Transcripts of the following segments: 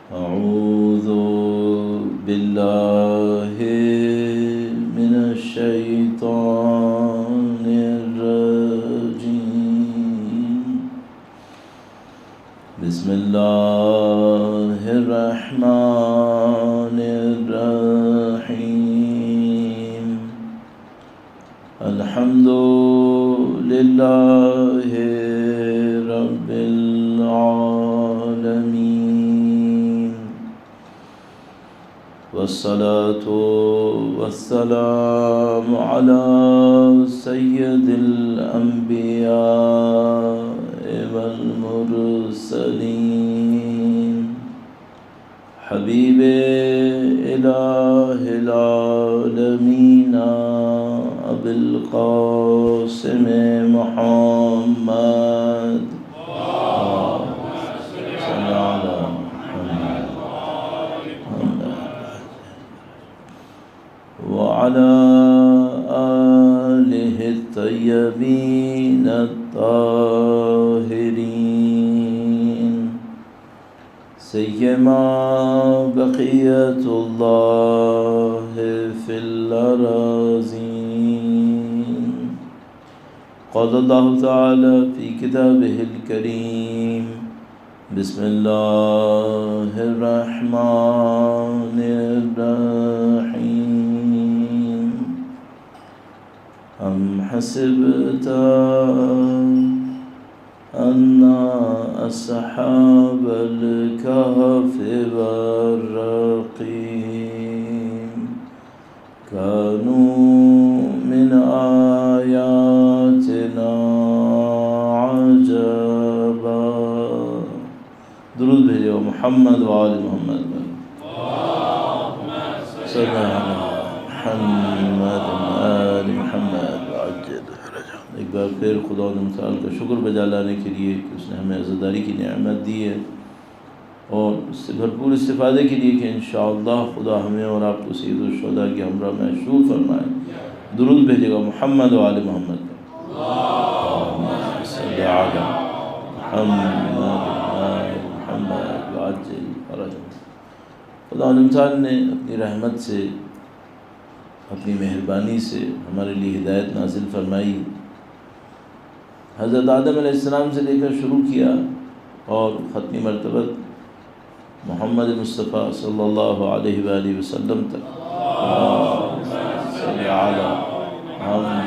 أعوذ بالله من الشيطان الرجيم. بسم الله الرحمن الرحيم. الحمد لله رب العالمين، والصلاة والسلام على سيد الأنبياء والمرسلين، حبيب إله العالمين أبي القاسم محمد صل على محمد وعلى آله الطيبين الطاهرين، سيما بقية الله في الأراضين. قال الله تعالى في كتابه الكريم: بسم الله الرحمن الرحيم. أم حسبت أن أصحاب الكهف والرقيم كانوا من آياتنا عجبا. درود بھیجو محمد وآل محمد صلی اللہ علیہ محمد آل محمد وعجل فرجہ. ایک بار پھر خدا متعال کا شکر بجا لانے کے لیے کہ اس نے ہمیں عزاداری کی نعمت دی ہے، اور اس سے بھرپور استفادے کے لیے کہ انشاءاللہ خدا ہمیں اور آپ کو سید الشہداء کے ہمراہ محشور فرمائے. درود بھیجے گا محمد و آل محمد. اللہم صلی علی محمد آل محمد وعجل فرجہ. خدا تعالیٰ نے اپنی رحمت سے، اپنی مہربانی سے ہمارے لیے ہدایت نازل فرمائی. حضرت آدم علیہ السلام سے لے کر شروع کیا اور ختمی مرتبہ محمد مصطفیٰ صلی اللہ علیہ وآلہ وسلم تک. صلی علی محمد.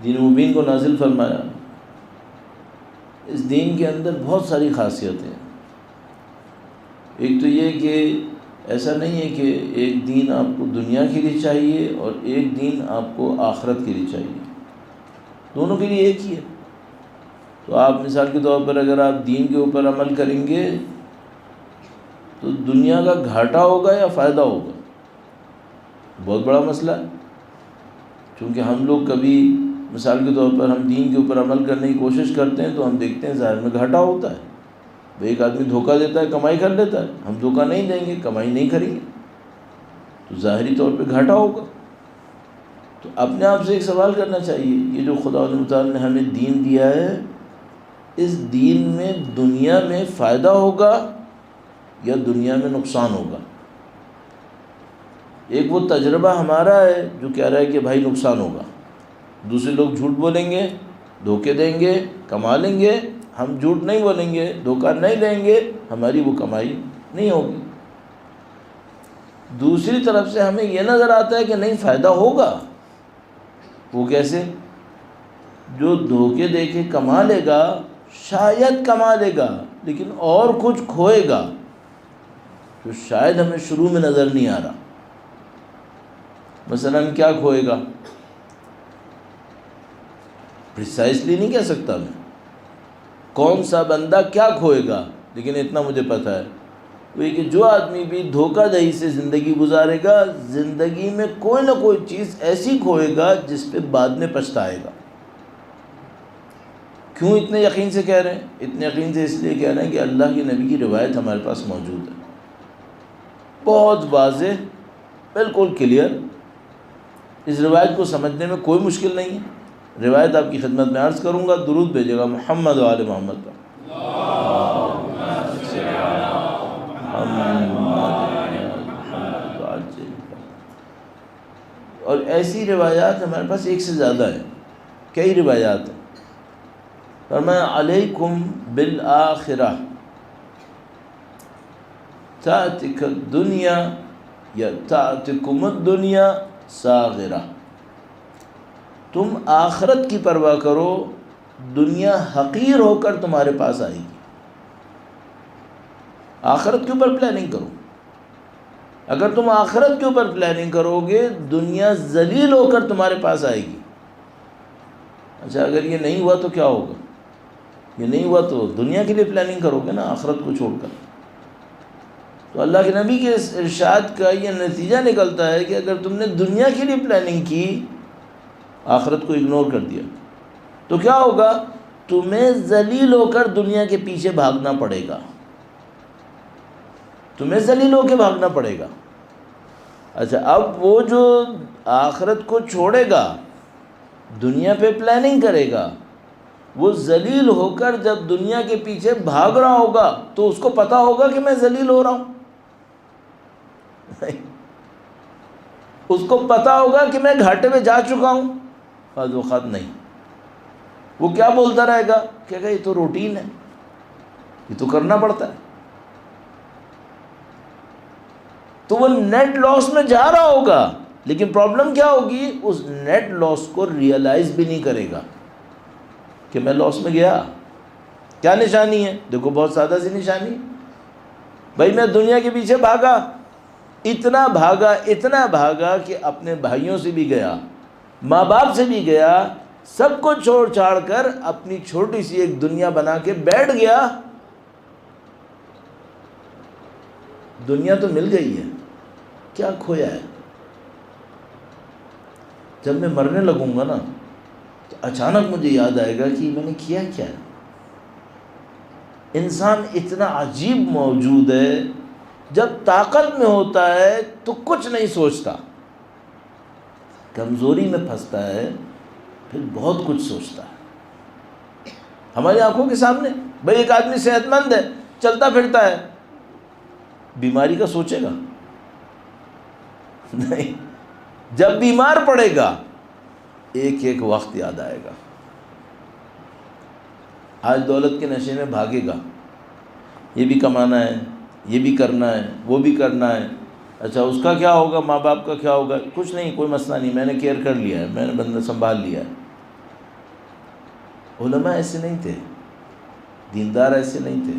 دین مبین کو نازل فرمایا. اس دین کے اندر بہت ساری خاصیتیں ہیں. ایک تو یہ کہ ایسا نہیں ہے کہ ایک دین آپ کو دنیا کے لیے چاہیے اور ایک دین آپ کو آخرت کے لیے چاہیے. دونوں کے لیے ایک ہی ہے. تو آپ مثال کے طور پر اگر آپ دین کے اوپر عمل کریں گے تو دنیا کا گھاٹا ہوگا یا فائدہ ہوگا؟ بہت بڑا مسئلہ ہے. چونکہ ہم لوگ کبھی مثال کے طور پر ہم دین کے اوپر عمل کرنے کی کوشش کرتے ہیں تو ہم دیکھتے ہیں ظاہر میں گھاٹا ہوتا ہے. ایک آدمی دھوکہ دیتا ہے، کمائی کر لیتا ہے. ہم دھوکہ نہیں دیں گے، کمائی نہیں کریں گے، تو ظاہری طور پہ گھاٹا ہوگا. تو اپنے آپ سے ایک سوال کرنا چاہیے، یہ جو خدا تعالیٰ نے ہمیں دین دیا ہے، اس دین میں دنیا میں فائدہ ہوگا یا دنیا میں نقصان ہوگا؟ ایک وہ تجربہ ہمارا ہے جو کہہ رہا ہے کہ بھائی نقصان ہوگا. دوسرے لوگ جھوٹ بولیں گے، دھوکے دیں گے، کما لیں گے. ہم جھوٹ نہیں بولیں گے، دھوکہ نہیں دیں گے، ہماری وہ کمائی نہیں ہوگی. دوسری طرف سے ہمیں یہ نظر آتا ہے کہ نہیں فائدہ ہوگا. وہ کیسے؟ جو دھوکے دے کے کما لے گا شاید کما لے گا لیکن اور کچھ کھوئے گا جو شاید ہمیں شروع میں نظر نہیں آ رہا. مثلا کیا کھوئے گا؟ پریسائزلی نہیں کہہ سکتا میں کون سا بندہ کیا کھوئے گا، لیکن اتنا مجھے پتہ ہے وہ یہ کہ جو آدمی بھی دھوکہ دہی سے زندگی گزارے گا، زندگی میں کوئی نہ کوئی چیز ایسی کھوئے گا جس پہ بعد میں پچھتائے گا. کیوں اتنے یقین سے کہہ رہے ہیں؟ اتنے یقین سے اس لیے کہہ رہے ہیں کہ اللہ کے نبی کی روایت ہمارے پاس موجود ہے، بہت واضح، بالکل کلیئر. اس روایت کو سمجھنے میں کوئی مشکل نہیں ہے. روایت آپ کی خدمت میں عرض کروں گا، درود بھیجے گا محمد و آل محمد کا. اور ایسی روایات ہمارے پاس ایک سے زیادہ ہیں، کئی روایات ہیں۔ فرمایا علیکم بالآخرہ تأتک الدنیا یا تأتکم الدنیا صاغرہ، تم آخرت کی پرواہ کرو، دنیا حقیر ہو کر تمہارے پاس آئے گی۔ آخرت کے اوپر پلاننگ کرو، اگر تم آخرت کے اوپر پلاننگ کرو گے دنیا ذلیل ہو کر تمہارے پاس آئے گی۔ اچھا اگر یہ نہیں ہوا تو کیا ہوگا؟ یہ نہیں ہوا تو دنیا کے لیے پلاننگ کرو گے نا، آخرت کو چھوڑ کر۔ تو اللہ کے نبی کے اس ارشاد کا یہ نتیجہ نکلتا ہے کہ اگر تم نے دنیا کے لیے پلاننگ کی، آخرت کو اگنور کر دیا، تو کیا ہوگا؟ تمہیں ذلیل ہو کر دنیا کے پیچھے بھاگنا پڑے گا، تمہیں ذلیل ہو کے بھاگنا پڑے گا۔ اچھا اب وہ جو آخرت کو چھوڑے گا، دنیا پہ پلاننگ کرے گا، وہ ذلیل ہو کر جب دنیا کے پیچھے بھاگ رہا ہوگا تو اس کو پتا ہوگا کہ میں ذلیل ہو رہا ہوں؟ نہیں، اس کو پتا ہوگا کہ میں گھاٹے میں جا چکا ہوں؟ بعض اوقات نہیں، وہ کیا بولتا رہے گا کہ یہ تو روٹین ہے، یہ تو کرنا پڑتا ہے۔ تو وہ نیٹ لاس میں جا رہا ہوگا، لیکن پرابلم کیا ہوگی؟ اس نیٹ لاس کو ریئلائز بھی نہیں کرے گا کہ میں لاس میں گیا۔ کیا نشانی ہے؟ دیکھو بہت سادہ سی نشانی، بھائی میں دنیا کے پیچھے بھاگا، اتنا بھاگا کہ اپنے بھائیوں سے بھی گیا، ماں باپ سے بھی گیا، سب کو چھوڑ چھاڑ کر اپنی چھوٹی سی ایک دنیا بنا کے بیٹھ گیا۔ دنیا تو مل گئی ہے، کیا کھویا ہے؟ جب میں مرنے لگوں گا نا تو اچانک مجھے یاد آئے گا کہ میں نے کیا کیا ہے۔ انسان اتنا عجیب موجود ہے، جب طاقت میں ہوتا ہے تو کچھ نہیں سوچتا، کمزوری میں پھنستا ہے پھر بہت کچھ سوچتا ہے۔ ہماری آنکھوں کے سامنے بھئی ایک آدمی صحت مند ہے، چلتا پھرتا ہے، بیماری کا سوچے گا؟ نہیں، جب بیمار پڑے گا ایک ایک وقت یاد آئے گا۔ آج دولت کے نشے میں بھاگے گا، یہ بھی کمانا ہے، یہ بھی کرنا ہے، وہ بھی کرنا ہے۔ اچھا اس کا کیا ہوگا؟ ماں باپ کا کیا ہوگا؟ کچھ نہیں، کوئی مسئلہ نہیں، میں نے کیئر کر لیا ہے، میں نے بندہ سنبھال لیا ہے۔ علماء ایسے نہیں تھے، دیندار ایسے نہیں تھے۔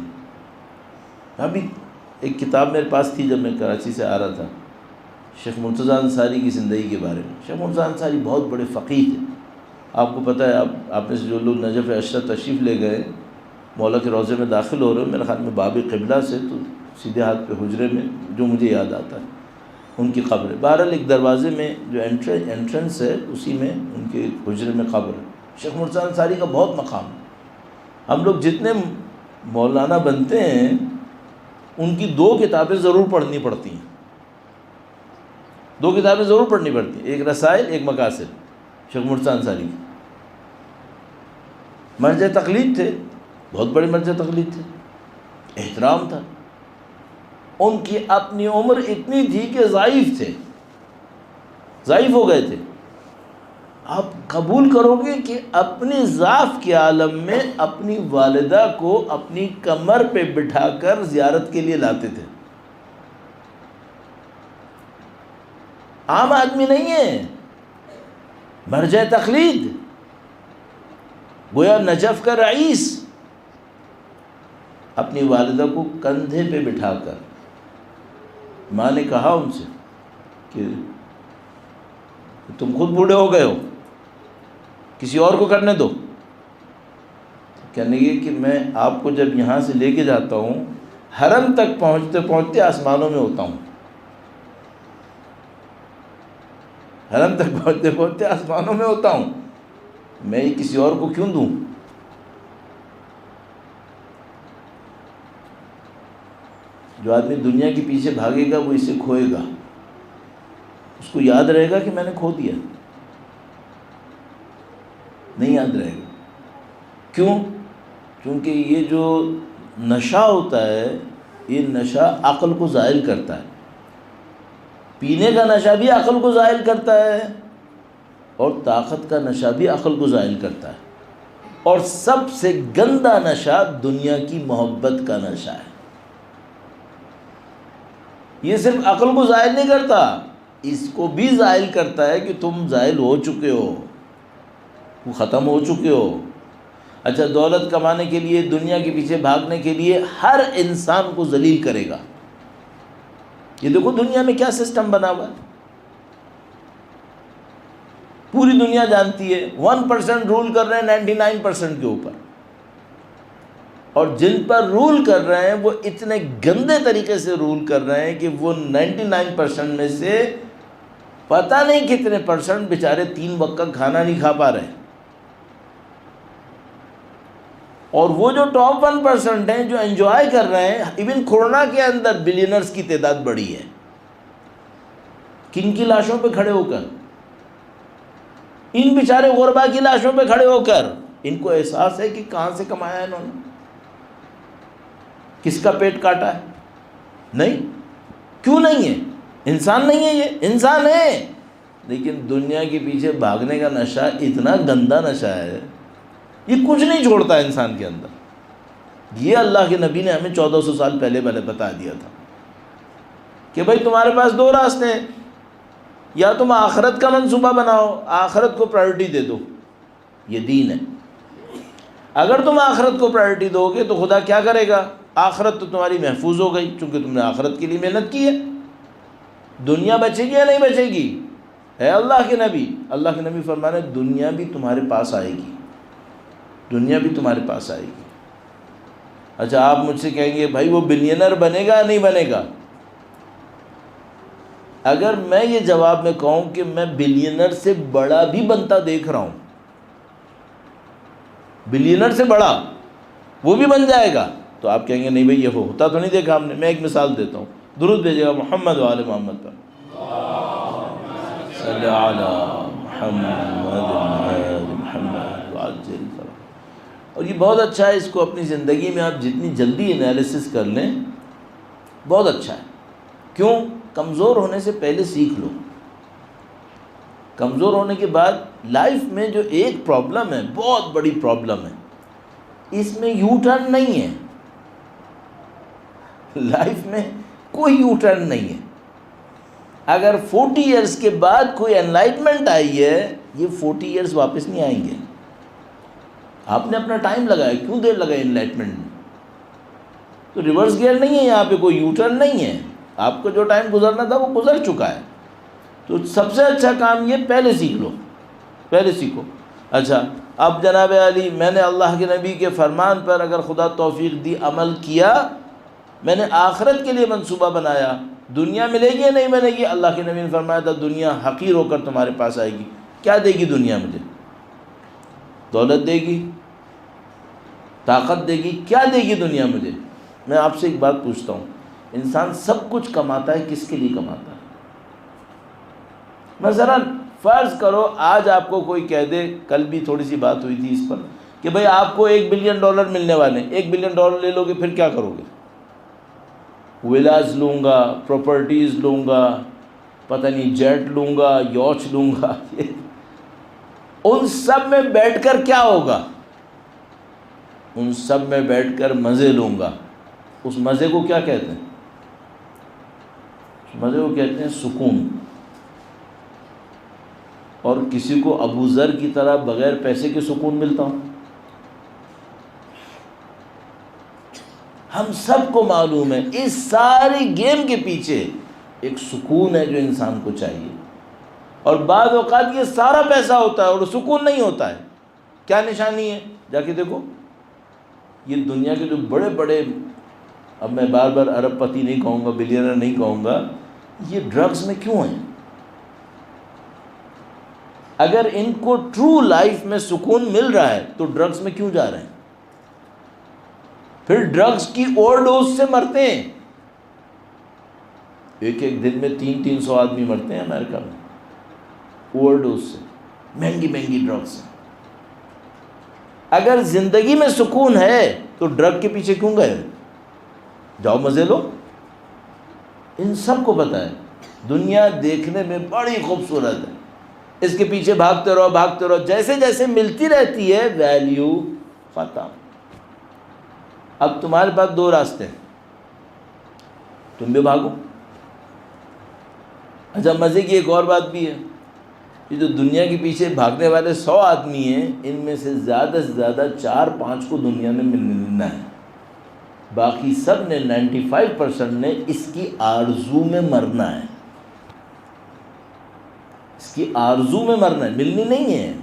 ابھی ایک کتاب میرے پاس تھی جب میں کراچی سے آ رہا تھا، شیخ مرتضیٰ انصاری کی زندگی کے بارے میں۔ شیخ مرتضیٰ انصاری بہت بڑے فقیہ تھے، آپ کو پتہ ہے، آپ میں سے جو لوگ نجف اشرف تشریف لے گئے، مولا کے روضے میں داخل ہو رہے ہو، میرے خیال میں باب قبلہ سے تو سیدھے ہاتھ پہ حجرے میں جو مجھے یاد آتا ہے ان کی قبر ہے۔ بہرحال ایک دروازے میں جو انٹرنس ہے اسی میں ان کے حجرے میں قبر ہے۔ شیخ مرتضیٰ انصاری کا بہت مقام ہے۔ ہم لوگ جتنے مولانا بنتے ہیں ان کی دو کتابیں ضرور پڑھنی پڑتی ہیں، دو کتابیں ضرور پڑھنی پڑتی ہیں، ایک رسائل ایک مقاصد، شیخ مرتضیٰ انصاری کی۔ مرجع تقلید تھے، بہت بڑے مرجع تقلید تھے، احترام تھا۔ ان کی اپنی عمر اتنی تھی کہ ضعیف تھے، ضعیف ہو گئے تھے۔ آپ قبول کرو گے کہ اپنی ضعف کے عالم میں اپنی والدہ کو اپنی کمر پہ بٹھا کر زیارت کے لیے لاتے تھے۔ عام آدمی نہیں ہے، مرجع تقلید، گویا نجف کا رئیس، اپنی والدہ کو کندھے پہ بٹھا کر۔ ماں نے کہا ان سے کہ تم خود بوڑھے ہو گئے ہو، کسی اور کو کرنے دو۔ کہنے لگے کہ میں آپ کو جب یہاں سے لے کے جاتا ہوں، حرم تک پہنچتے پہنچتے آسمانوں میں ہوتا ہوں، حرم تک پہنچتے پہنچتے آسمانوں میں ہوتا ہوں، میں یہ کسی اور کو کیوں دوں؟ جو آدمی دنیا کے پیچھے بھاگے گا وہ اسے کھوئے گا، اس کو یاد رہے گا کہ میں نے کھو دیا، نہیں یاد رہے گا۔ کیوں؟ کیونکہ یہ جو نشہ ہوتا ہے یہ نشہ عقل کو زائل کرتا ہے، پینے کا نشہ بھی عقل کو زائل کرتا ہے، اور طاقت کا نشہ بھی عقل کو زائل کرتا ہے، اور سب سے گندا نشہ دنیا کی محبت کا نشہ ہے۔ یہ صرف عقل کو زائل نہیں کرتا، اس کو بھی زائل کرتا ہے کہ تم زائل ہو چکے ہو، ختم ہو چکے ہو۔ اچھا، دولت کمانے کے لیے، دنیا کے پیچھے بھاگنے کے لیے ہر انسان کو ذلیل کرے گا۔ یہ دیکھو دنیا میں کیا سسٹم بنا ہوا ہے، پوری دنیا جانتی ہے 1% رول کر رہے ہیں 99% کے اوپر، اور جن پر رول کر رہے ہیں وہ اتنے گندے طریقے سے رول کر رہے ہیں کہ وہ 99% میں سے پتہ نہیں کتنے پرسنٹ بیچارے 3 وقت کا کھانا نہیں کھا پا رہے، اور وہ جو ٹاپ 1% ہیں جو انجوائے کر رہے ہیں، ایون کورونا کے اندر بلینرز کی تعداد بڑھی ہے۔ کن کی لاشوں پہ کھڑے ہو کر؟ ان بیچارے غربا کی لاشوں پہ کھڑے ہو کر۔ ان کو احساس ہے کہ کہاں سے کمایا ہے انہوں نے، کس کا پیٹ کاٹا ہے؟ نہیں۔ کیوں نہیں ہے؟ انسان نہیں ہے، یہ انسان ہے، لیکن دنیا کے پیچھے بھاگنے کا نشہ اتنا گندا نشہ ہے، یہ کچھ نہیں چھوڑتا انسان کے اندر۔ یہ اللہ کے نبی نے ہمیں 1400 سال پہلے بتا دیا تھا کہ بھائی تمہارے پاس 2 راستے ہیں، یا تم آخرت کا منصوبہ بناؤ، آخرت کو پرائورٹی دے دو، یہ دین ہے۔ اگر تم آخرت کو پرائورٹی دو گے تو خدا کیا کرے گا؟ آخرت تو تمہاری محفوظ ہو گئی، چونکہ تم نے آخرت کے لیے محنت کی ہے۔ دنیا بچے گی یا نہیں بچے گی؟ اے اللہ کے نبی فرمانے دنیا بھی تمہارے پاس آئے گی، دنیا بھی تمہارے پاس آئے گی۔ اچھا، آپ مجھ سے کہیں گے بھائی وہ بلینر بنے گا نہیں بنے گا؟ اگر میں یہ جواب میں کہوں کہ میں بلینر سے بڑا بھی بنتا دیکھ رہا ہوں، بلینر سے بڑا وہ بھی بن جائے گا، تو آپ کہیں گے نہیں بھائی یہ ہوتا تو نہیں دیکھا ہم نے۔ میں ایک مثال دیتا ہوں، درود بھیجے گا محمد و آل محمد پر، صلی علی محمد وعجل فرج۔ اور یہ بہت اچھا ہے، اس کو اپنی زندگی میں آپ جتنی جلدی انالیسس کر لیں بہت اچھا ہے۔ کیوں؟ کمزور ہونے سے پہلے سیکھ لو۔ کمزور ہونے کے بعد لائف میں جو ایک پرابلم ہے، بہت بڑی پرابلم ہے، اس میں یو ٹرن نہیں ہے، لائف میں کوئی یو ٹرن نہیں ہے۔ اگر 40 ایئرس کے بعد کوئی انلائٹمنٹ آئی ہے، یہ 40 ایئرس واپس نہیں آئیں گے۔ آپ نے اپنا ٹائم لگایا، کیوں دیر لگا انلائٹمنٹ میں؟ تو ریورس گیئر نہیں ہے یہاں پہ، کوئی یو ٹرن نہیں ہے، آپ کو جو ٹائم گزرنا تھا وہ گزر چکا ہے۔ تو سب سے اچھا کام یہ پہلے سیکھ لو، پہلے سیکھو۔ اچھا، اب جناب علی، میں نے اللہ کے نبی کے فرمان پر اگر خدا توفیق دی عمل کیا، میں نے آخرت کے لیے منصوبہ بنایا، دنیا ملے گی یا نہیں ملے گی؟ اللہ کے نبی نے فرمایا تھا دنیا حقیر ہو کر تمہارے پاس آئے گی۔ کیا دے گی دنیا مجھے؟ دولت دے گی، طاقت دے گی، کیا دے گی دنیا مجھے؟ میں آپ سے ایک بات پوچھتا ہوں، انسان سب کچھ کماتا ہے، کس کے لیے کماتا ہے؟ مثلا فرض کرو آج آپ کو کوئی کہہ دے، کل بھی تھوڑی سی بات ہوئی تھی اس پر، کہ بھئی آپ کو $1 بلین ملنے والے ہیں، $1 بلین لے لو گے پھر کیا کرو گے؟ ولاز لوں گا، پراپرٹیز لوں گا، پتہ نہیں جیٹ لوں گا، یاچ لوں گا، ان سب میں بیٹھ کر کیا ہوگا؟ ان سب میں بیٹھ کر مزے لوں گا۔ اس مزے کو کیا کہتے ہیں؟ اس مزے کو کہتے ہیں سکون۔ اور کسی کو ابو ذر کی طرح بغیر پیسے کے سکون ملتا ہوں؟ ہم سب کو معلوم ہے اس ساری گیم کے پیچھے ایک سکون ہے جو انسان کو چاہیے، اور بعض اوقات یہ سارا پیسہ ہوتا ہے اور سکون نہیں ہوتا ہے۔ کیا نشانی ہے؟ جا کے دیکھو، یہ دنیا کے جو بڑے بڑے، اب میں بار بار ارب پتی نہیں کہوں گا، بلینر نہیں کہوں گا، یہ ڈرگز میں کیوں ہیں؟ اگر ان کو ٹرو لائف میں سکون مل رہا ہے تو ڈرگز میں کیوں جا رہے ہیں؟ پھر ڈرگز کی اوور ڈوز سے مرتے ہیں، ایک دن میں 300 آدمی مرتے ہیں امریکہ میں اوور ڈوز سے، مہنگی مہنگی ڈرگز سے۔ اگر زندگی میں سکون ہے تو ڈرگ کے پیچھے کیوں گئے؟ جاؤ مزے لو۔ ان سب کو پتہ ہے دنیا دیکھنے میں بڑی خوبصورت ہے، اس کے پیچھے بھاگتے رہو، جیسے جیسے ملتی رہتی ہے ویلیو ختم۔ اب تمہارے پاس دو راستے ہیں، تم بھی بھاگو۔ اچھا مزے کی ایک اور بات بھی ہے، یہ جو دنیا کے پیچھے بھاگنے والے 100 آدمی ہیں، ان میں سے زیادہ 4-5 کو دنیا میں ملنا ہے، باقی سب نے 95% نے اس کی آرزو میں مرنا ہے، اس کی آرزو میں مرنا ہے، ملنی نہیں ہے،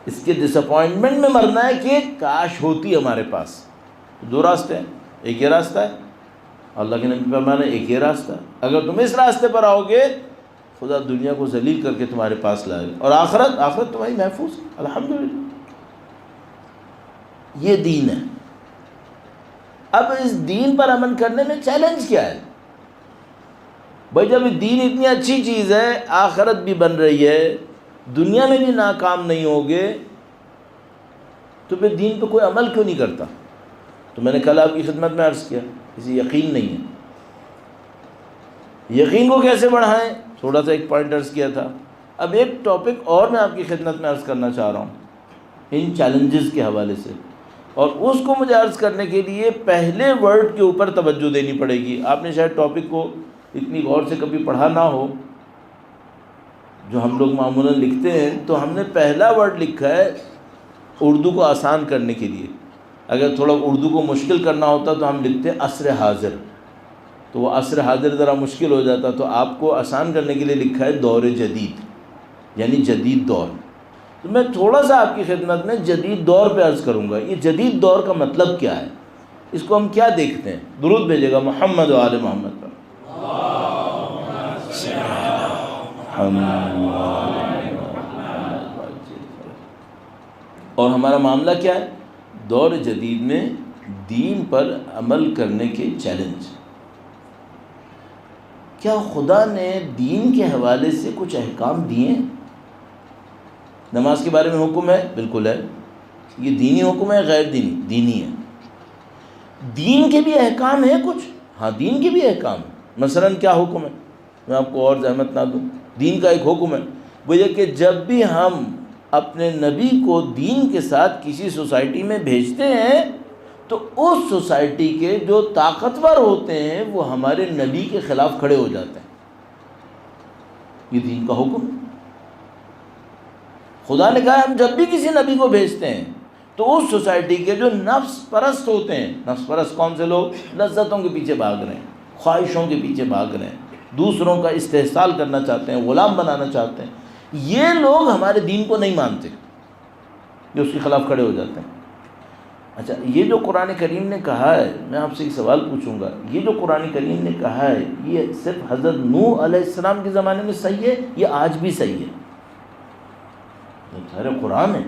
اس کے ڈس اپوائنٹمنٹ میں مرنا ہے کہ کاش ہوتی ہمارے پاس۔ دو راستے ہیں، ایک یہ راستہ ہے، اللہ کے نبی فرمایا ایک یہ راستہ ہے، اگر تم اس راستے پر آؤ گے خدا دنیا کو ذلیل کر کے تمہارے پاس لائے گا، اور آخرت تمہاری محفوظ ہے الحمدللہ۔ یہ دین ہے۔ اب اس دین پر عمل کرنے میں چیلنج کیا ہے؟ بھائی جب دین اتنی اچھی چیز ہے، آخرت بھی بن رہی ہے، دنیا میں بھی ناکام نہیں ہوگے، تو پھر دین پہ کوئی عمل کیوں نہیں کرتا؟ تو میں نے کل آپ کی خدمت میں عرض کیا، کسی یقین نہیں ہے، یقین کو کیسے بڑھائیں، تھوڑا سا ایک پوائنٹ عرض کیا تھا۔ اب ایک ٹاپک اور میں آپ کی خدمت میں عرض کرنا چاہ رہا ہوں ان چیلنجز کے حوالے سے، اور اس کو مجھے عرض کرنے کے لیے پہلے ورڈ کے اوپر توجہ دینی پڑے گی۔ آپ نے شاید ٹاپک کو اتنی غور سے کبھی پڑھا نہ ہو، جو ہم لوگ معمولاً لکھتے ہیں تو ہم نے پہلا ورڈ لکھا ہے اردو کو آسان کرنے کے لیے۔ اگر تھوڑا اردو کو مشکل کرنا ہوتا تو ہم لکھتے عصر حاضر، تو وہ عصر حاضر ذرا مشکل ہو جاتا، تو آپ کو آسان کرنے کے لیے لکھا ہے دور جدید، یعنی جدید دور۔ تو میں تھوڑا سا آپ کی خدمت میں جدید دور پہ عرض کروں گا۔ یہ جدید دور کا مطلب کیا ہے، اس کو ہم کیا دیکھتے ہیں؟ درود بھیجے گا محمد و آل محمد پر۔ اور ہمارا معاملہ کیا ہے؟ دور جدید میں دین پر عمل کرنے کے چیلنج۔ کیا خدا نے دین کے حوالے سے کچھ احکام دیے ہیں؟ نماز کے بارے میں حکم ہے، بالکل ہے، یہ دینی حکم ہے غیر دینی؟ دینی ہے۔ دین کے بھی احکام ہیں کچھ؟ ہاں دین کے بھی احکام ہیں۔ مثلاً کیا حکم ہے؟ میں آپ کو اور زحمت نہ دوں، دین کا ایک حکم ہے، وہ یہ کہ جب بھی ہم اپنے نبی کو دین کے ساتھ کسی سوسائٹی میں بھیجتے ہیں تو اس سوسائٹی کے جو طاقتور ہوتے ہیں وہ ہمارے نبی کے خلاف کھڑے ہو جاتے ہیں۔ یہ دین کا حکم ہے۔ خدا نے کہا ہم جب بھی کسی نبی کو بھیجتے ہیں تو اس سوسائٹی کے جو نفس پرست ہوتے ہیں، نفس پرست کون سے لوگ؟ لذتوں کے پیچھے بھاگ رہے ہیں، خواہشوں کے پیچھے بھاگ رہے ہیں، دوسروں کا استحصال کرنا چاہتے ہیں، غلام بنانا چاہتے ہیں، یہ لوگ ہمارے دین کو نہیں مانتے، یہ اس کے خلاف کھڑے ہو جاتے ہیں۔ اچھا یہ جو قرآن کریم نے کہا ہے، میں آپ سے ایک سوال پوچھوں گا، یہ جو قرآن کریم نے کہا ہے یہ صرف حضرت نوح علیہ السلام کے زمانے میں صحیح ہے یا آج بھی صحیح ہے؟ سارے قرآن ہے،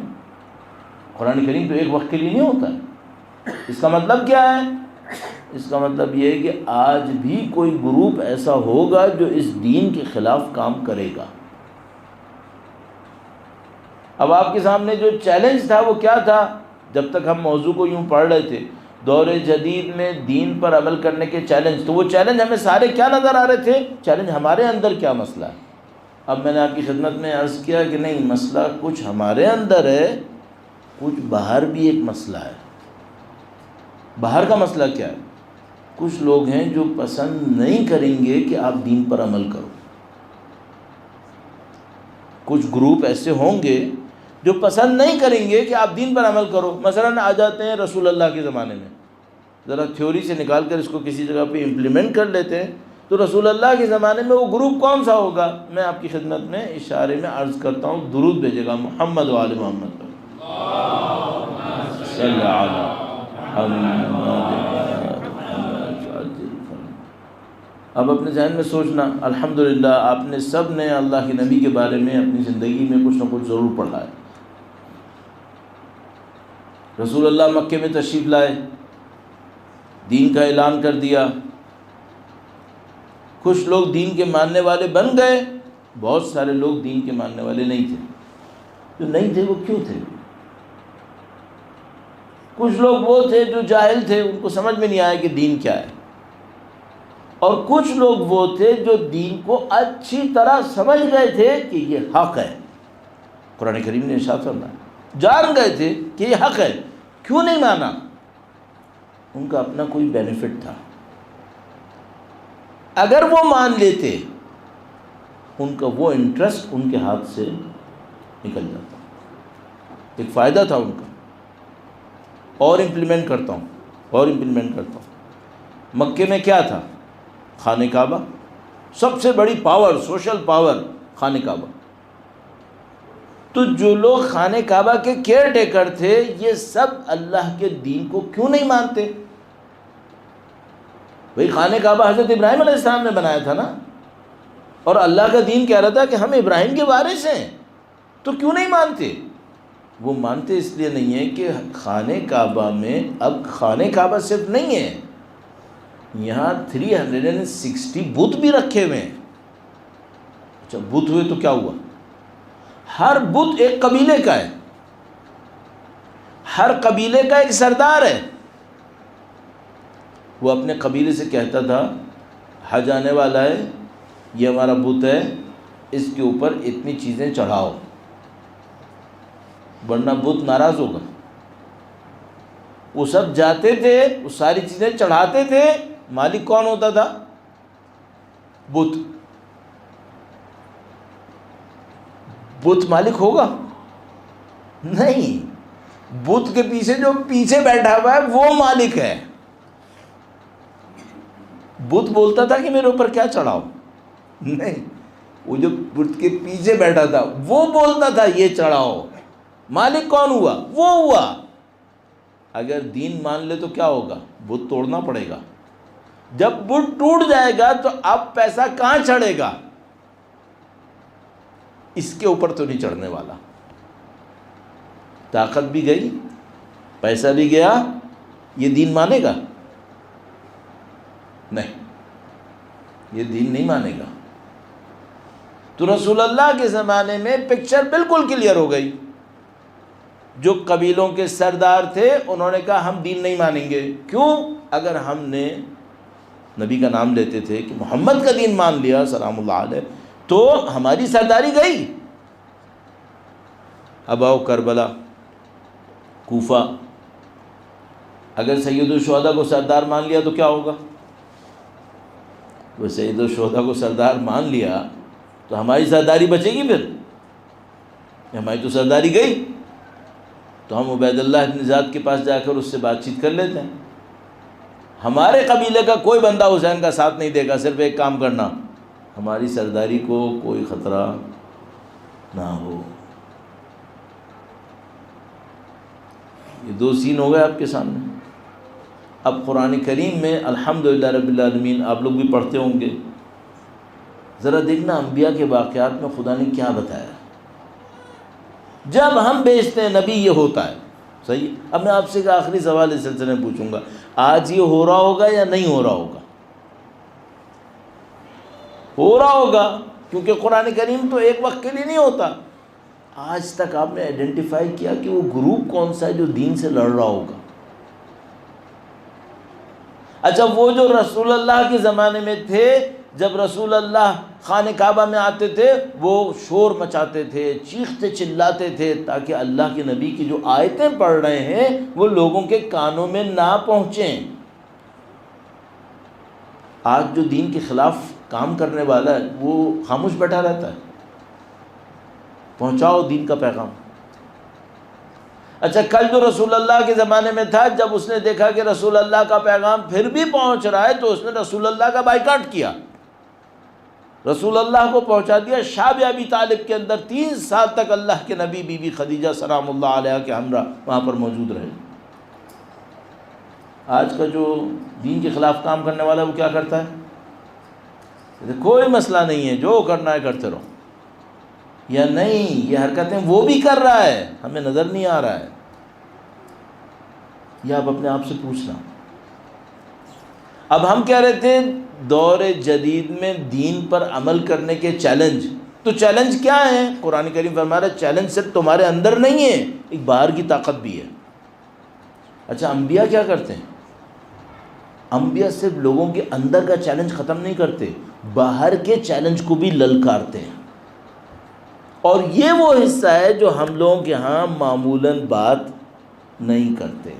قرآن کریم تو ایک وقت کے لیے نہیں ہوتا ہے۔ اس کا مطلب کیا ہے؟ اس کا مطلب یہ ہے کہ آج بھی کوئی گروپ ایسا ہوگا جو اس دین کے خلاف کام کرے گا۔ اب آپ کے سامنے جو چیلنج تھا وہ کیا تھا؟ جب تک ہم موضوع کو یوں پڑھ رہے تھے، دور جدید میں دین پر عمل کرنے کے چیلنج، تو وہ چیلنج ہمیں سارے کیا نظر آ رہے تھے؟ چیلنج ہمارے اندر کیا مسئلہ ہے۔ اب میں نے آپ کی خدمت میں عرض کیا کہ نہیں، مسئلہ کچھ ہمارے اندر ہے، کچھ باہر بھی ایک مسئلہ ہے۔ باہر کا مسئلہ کیا ہے؟ کچھ لوگ ہیں جو پسند نہیں کریں گے کہ آپ دین پر عمل کرو۔ کچھ گروپ ایسے ہوں گے جو پسند نہیں کریں گے کہ آپ دین پر عمل کرو۔ مثلاً آ جاتے ہیں رسول اللہ کے زمانے میں، ذرا تھیوری سے نکال کر اس کو کسی جگہ پہ امپلیمنٹ کر لیتے ہیں، تو رسول اللہ کے زمانے میں وہ گروپ کون سا ہوگا؟ میں آپ کی خدمت میں اشارے میں عرض کرتا ہوں، درود بھیجے گا محمد و آل محمد پر۔ صلی علی محمد۔ اب اپنے ذہن میں سوچنا، الحمدللہ آپ نے سب نے اللہ کے نبی کے بارے میں اپنی زندگی میں کچھ نہ کچھ ضرور پڑھا ہے۔ رسول اللہ مکے میں تشریف لائے، دین کا اعلان کر دیا، کچھ لوگ دین کے ماننے والے بن گئے، بہت سارے لوگ دین کے ماننے والے نہیں تھے۔ جو نہیں تھے وہ کیوں تھے؟ کچھ لوگ وہ تھے جو جاہل تھے، ان کو سمجھ میں نہیں آیا کہ دین کیا ہے۔ اور کچھ لوگ وہ تھے جو دین کو اچھی طرح سمجھ گئے تھے کہ یہ حق ہے. قرآن کریم نے ارشاد فرمایا جان گئے تھے کہ یہ حق ہے، کیوں نہیں مانا؟ ان کا اپنا کوئی بینیفٹ تھا. اگر وہ مان لیتے ان کا وہ انٹرسٹ ان کے ہاتھ سے نکل جاتا. ایک فائدہ تھا ان کا. اور امپلیمنٹ کرتا ہوں. مکے میں کیا تھا؟ خانہ کعبہ. سب سے بڑی پاور، سوشل پاور خانہ کعبہ. تو جو لوگ خانہ کعبہ کے کیئر ٹیکر تھے یہ سب اللہ کے دین کو کیوں نہیں مانتے؟ بھئی خانہ کعبہ حضرت ابراہیم علیہ السلام نے بنایا تھا نا، اور اللہ کا دین کہہ رہا تھا کہ ہم ابراہیم کے وارث ہیں، تو کیوں نہیں مانتے؟ وہ مانتے اس لیے نہیں ہے کہ خانہ کعبہ میں اب خانہ کعبہ صرف نہیں ہے، یہاں 360 بت بھی رکھے ہوئے ہیں. اچھا بت ہوئے تو کیا ہوا؟ ہر بت ایک قبیلے کا ہے، ہر قبیلے کا ایک سردار ہے. وہ اپنے قبیلے سے کہتا تھا حج آنے والا ہے، یہ ہمارا بت ہے، اس کے اوپر اتنی چیزیں چڑھاؤ، ورنہ بت ناراض ہوگا. وہ سب جاتے تھے، وہ ساری چیزیں چڑھاتے تھے. مالک کون ہوتا تھا؟ بت. بت مالک ہوگا؟ نہیں. بت کے پیچھے جو پیچھے بیٹھا ہوا ہے وہ مالک ہے. بت بولتا تھا کہ میرے اوپر کیا چڑھاؤ؟ نہیں، وہ جو بت کے پیچھے بیٹھا تھا وہ بولتا تھا یہ چڑھاؤ. مالک کون ہوا؟ وہ ہوا. اگر دین مان لے تو کیا ہوگا؟ بت توڑنا پڑے گا. جب بت ٹوٹ جائے گا تو اب پیسہ کہاں چڑھے گا؟ اس کے اوپر تو نہیں چڑھنے والا. طاقت بھی گئی، پیسہ بھی گیا، یہ دین مانے گا؟ نہیں، یہ دین نہیں مانے گا. تو رسول اللہ کے زمانے میں پکچر بالکل کلیئر ہو گئی. جو قبیلوں کے سردار تھے انہوں نے کہا ہم دین نہیں مانیں گے. کیوں؟ اگر ہم نے نبی کا نام لیتے تھے کہ محمد کا دین مان لیا سلام اللہ علیہ تو ہماری سرداری گئی. اب آؤ کربلا، کوفہ. اگر سید الشہداء کو سردار مان لیا تو کیا ہوگا؟ وہ سید الشہداء کو سردار مان لیا تو ہماری سرداری بچے گی؟ پھر ہماری تو سرداری گئی. تو ہم عبید اللہ بن زیاد کے پاس جا کر اس سے بات چیت کر لیتے ہیں. ہمارے قبیلے کا کوئی بندہ حسین کا ساتھ نہیں دے گا، صرف ایک کام کرنا، ہماری سرداری کو کوئی خطرہ نہ ہو. یہ دو سین ہو گئے آپ کے سامنے. اب قرآن کریم میں الحمدللہ رب العالمین آپ لوگ بھی پڑھتے ہوں گے، ذرا دیکھنا انبیاء کے واقعات میں خدا نے کیا بتایا. جب ہم بیچتے ہیں نبی یہ ہوتا ہے. صحیح. اب میں آپ سے ایک آخری سوال اس سلسلے میں پوچھوں گا، آج یہ ہو رہا ہوگا یا نہیں ہو رہا ہوگا؟ ہو رہا ہوگا، کیونکہ قرآن کریم تو ایک وقت کے لیے نہیں ہوتا. آج تک آپ نے آئیڈینٹیفائی کیا کہ وہ گروپ کون سا ہے جو دین سے لڑ رہا ہوگا؟ اچھا وہ جو رسول اللہ کے زمانے میں تھے، جب رسول اللہ خانہ کعبہ میں آتے تھے وہ شور مچاتے تھے، چیختے چلاتے تھے تاکہ اللہ کے نبی کی جو آیتیں پڑھ رہے ہیں وہ لوگوں کے کانوں میں نہ پہنچیں. آج جو دین کے خلاف کام کرنے والا ہے وہ خاموش بیٹھا رہتا ہے. پہنچاؤ دین کا پیغام. اچھا کل جو رسول اللہ کے زمانے میں تھا، جب اس نے دیکھا کہ رسول اللہ کا پیغام پھر بھی پہنچ رہا ہے تو اس نے رسول اللہ کا بائیکاٹ کیا، رسول اللہ کو پہنچا دیا. شاب ابی طالب کے اندر 3 سال تک اللہ کے نبی بی بی خدیجہ سلام اللہ علیہ کے ہمراہ وہاں پر موجود رہے. آج کا جو دین کے خلاف کام کرنے والا ہے وہ کیا کرتا ہے؟ کوئی مسئلہ نہیں ہے، جو کرنا ہے کرتے رہو. یا نہیں، یہ حرکتیں وہ بھی کر رہا ہے، ہمیں نظر نہیں آ رہا ہے. یہ آپ اپنے آپ سے پوچھنا. اب ہم کہہ رہے تھے دور جدید میں دین پر عمل کرنے کے چیلنج. تو چیلنج کیا ہے؟ قرآن کریم فرما رہا ہے چیلنج صرف تمہارے اندر نہیں ہے، ایک باہر کی طاقت بھی ہے. اچھا انبیاء کیا کرتے ہیں؟ انبیاء صرف لوگوں کے اندر کا چیلنج ختم نہیں کرتے، باہر کے چیلنج کو بھی للکارتے ہیں، اور یہ وہ حصہ ہے جو ہم لوگوں کے ہاں معمولاً بات نہیں کرتے،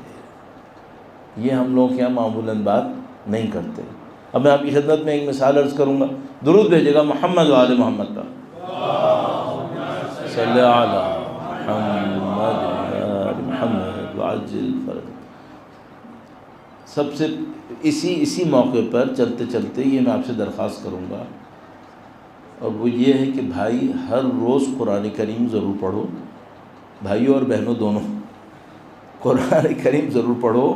یہ ہم لوگوں کے یہاں معمولاً بات نہیں کرتے۔ اب میں آپ کی خدمت میں ایک مثال عرض کروں گا، درود بھیجے گا محمد و آل محمد پر، صلی علی محمد و آل محمد وعجل فرج۔ سب سے اسی موقع پر چلتے چلتے یہ میں آپ سے درخواست کروں گا، اور وہ یہ ہے کہ بھائی ہر روز قرآن کریم ضرور پڑھو، بھائیوں اور بہنوں دونوں، قرآن کریم ضرور پڑھو،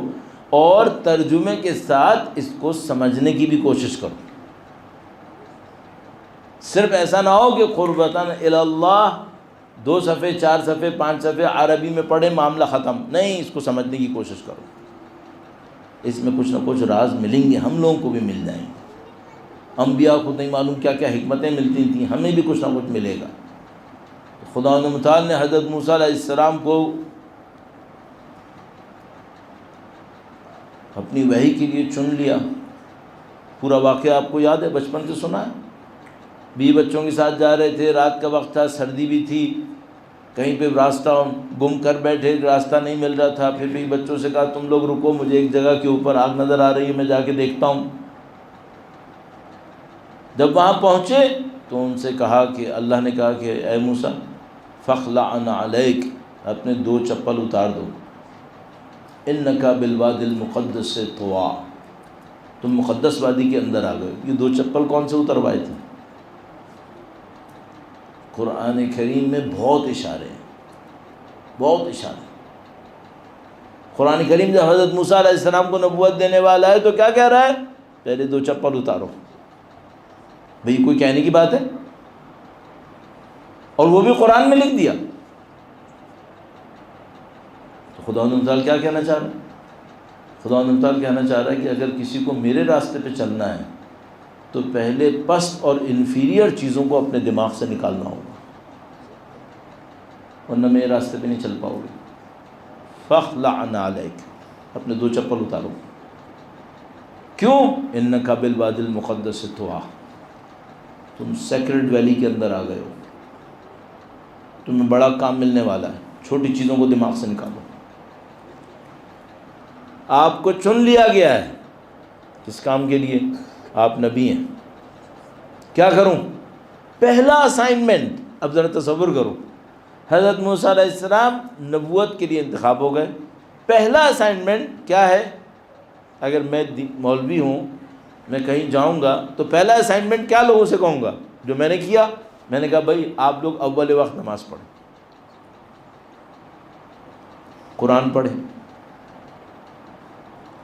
اور ترجمے کے ساتھ اس کو سمجھنے کی بھی کوشش کرو۔ صرف ایسا نہ ہو کہ قربتاً الی اللہ 2 صفحے 4 صفحے 5 صفحے عربی میں پڑھے معاملہ ختم، نہیں، اس کو سمجھنے کی کوشش کرو، اس میں کچھ نہ کچھ راز ملیں گے، ہم لوگوں کو بھی مل جائیں گے، انبیاء کو نہیں معلوم کیا کیا حکمتیں ملتی تھیں، ہمیں بھی کچھ نہ کچھ ملے گا۔ خدا متعال نے حضرت موسیٰ علیہ السلام کو اپنی وحی کے لیے چن لیا، پورا واقعہ آپ کو یاد ہے، بچپن سے سنا ہے، 20 بچوں کے ساتھ جا رہے تھے، رات کا وقت تھا، سردی بھی تھی، کہیں پہ راستہ گم کر بیٹھے، راستہ نہیں مل رہا تھا، پھر بھی بچوں سے کہا تم لوگ رکو، مجھے ایک جگہ کے اوپر آگ نظر آ رہی ہے، میں جا کے دیکھتا ہوں۔ جب وہاں پہنچے تو ان سے کہا کہ اللہ نے کہا کہ اے موسیٰ فاخلع علیک، اپنے 2 چپل اتار دو، انک بالوادی المقدس طویٰ، تم مقدس وادی کے اندر آ گئے۔ یہ 2 چپل کون سے اتروائے تھے؟ قرآن کریم میں بہت اشارے ہیں، بہت اشارے۔ قرآن کریم جب حضرت موسیٰ علیہ السلام کو نبوت دینے والا ہے تو کیا کہہ رہا ہے؟ پہلے 2 چپل اتارو۔ بھئی کوئی کہنے کی بات ہے؟ اور وہ بھی قرآن میں لکھ دیا۔ تو خداوند متعال کیا کہنا چاہ رہا ہے؟ خداوند متعال کہنا چاہ رہا ہے کہ اگر کسی کو میرے راستے پہ چلنا ہے تو پہلے پست اور انفیریئر چیزوں کو اپنے دماغ سے نکالنا ہوگا، ورنہ میرے راستے پہ نہیں چل پاؤ گے۔ فاخلع علیک، اپنے 2 چپل اتارو۔ کیوں؟ انک بالوادی المقدس طویٰ، تم سیکرڈ ویلی کے اندر آ گئے ہو، تمہیں بڑا کام ملنے والا ہے، چھوٹی چیزوں کو دماغ سے نکالو۔ آپ کو چن لیا گیا ہے کس کام کے لیے؟ آپ نبی ہیں۔ کیا کروں؟ پہلا اسائنمنٹ، اب ذرا تصور کرو، حضرت موسیٰ علیہ السلام نبوت کے لیے انتخاب ہو گئے، پہلا اسائنمنٹ کیا ہے؟ اگر میں مولوی ہوں، میں کہیں جاؤں گا تو پہلا اسائنمنٹ کیا لوگوں سے کہوں گا جو میں نے کیا؟ میں نے کہا بھائی آپ لوگ اول وقت نماز پڑھیں، قرآن پڑھیں۔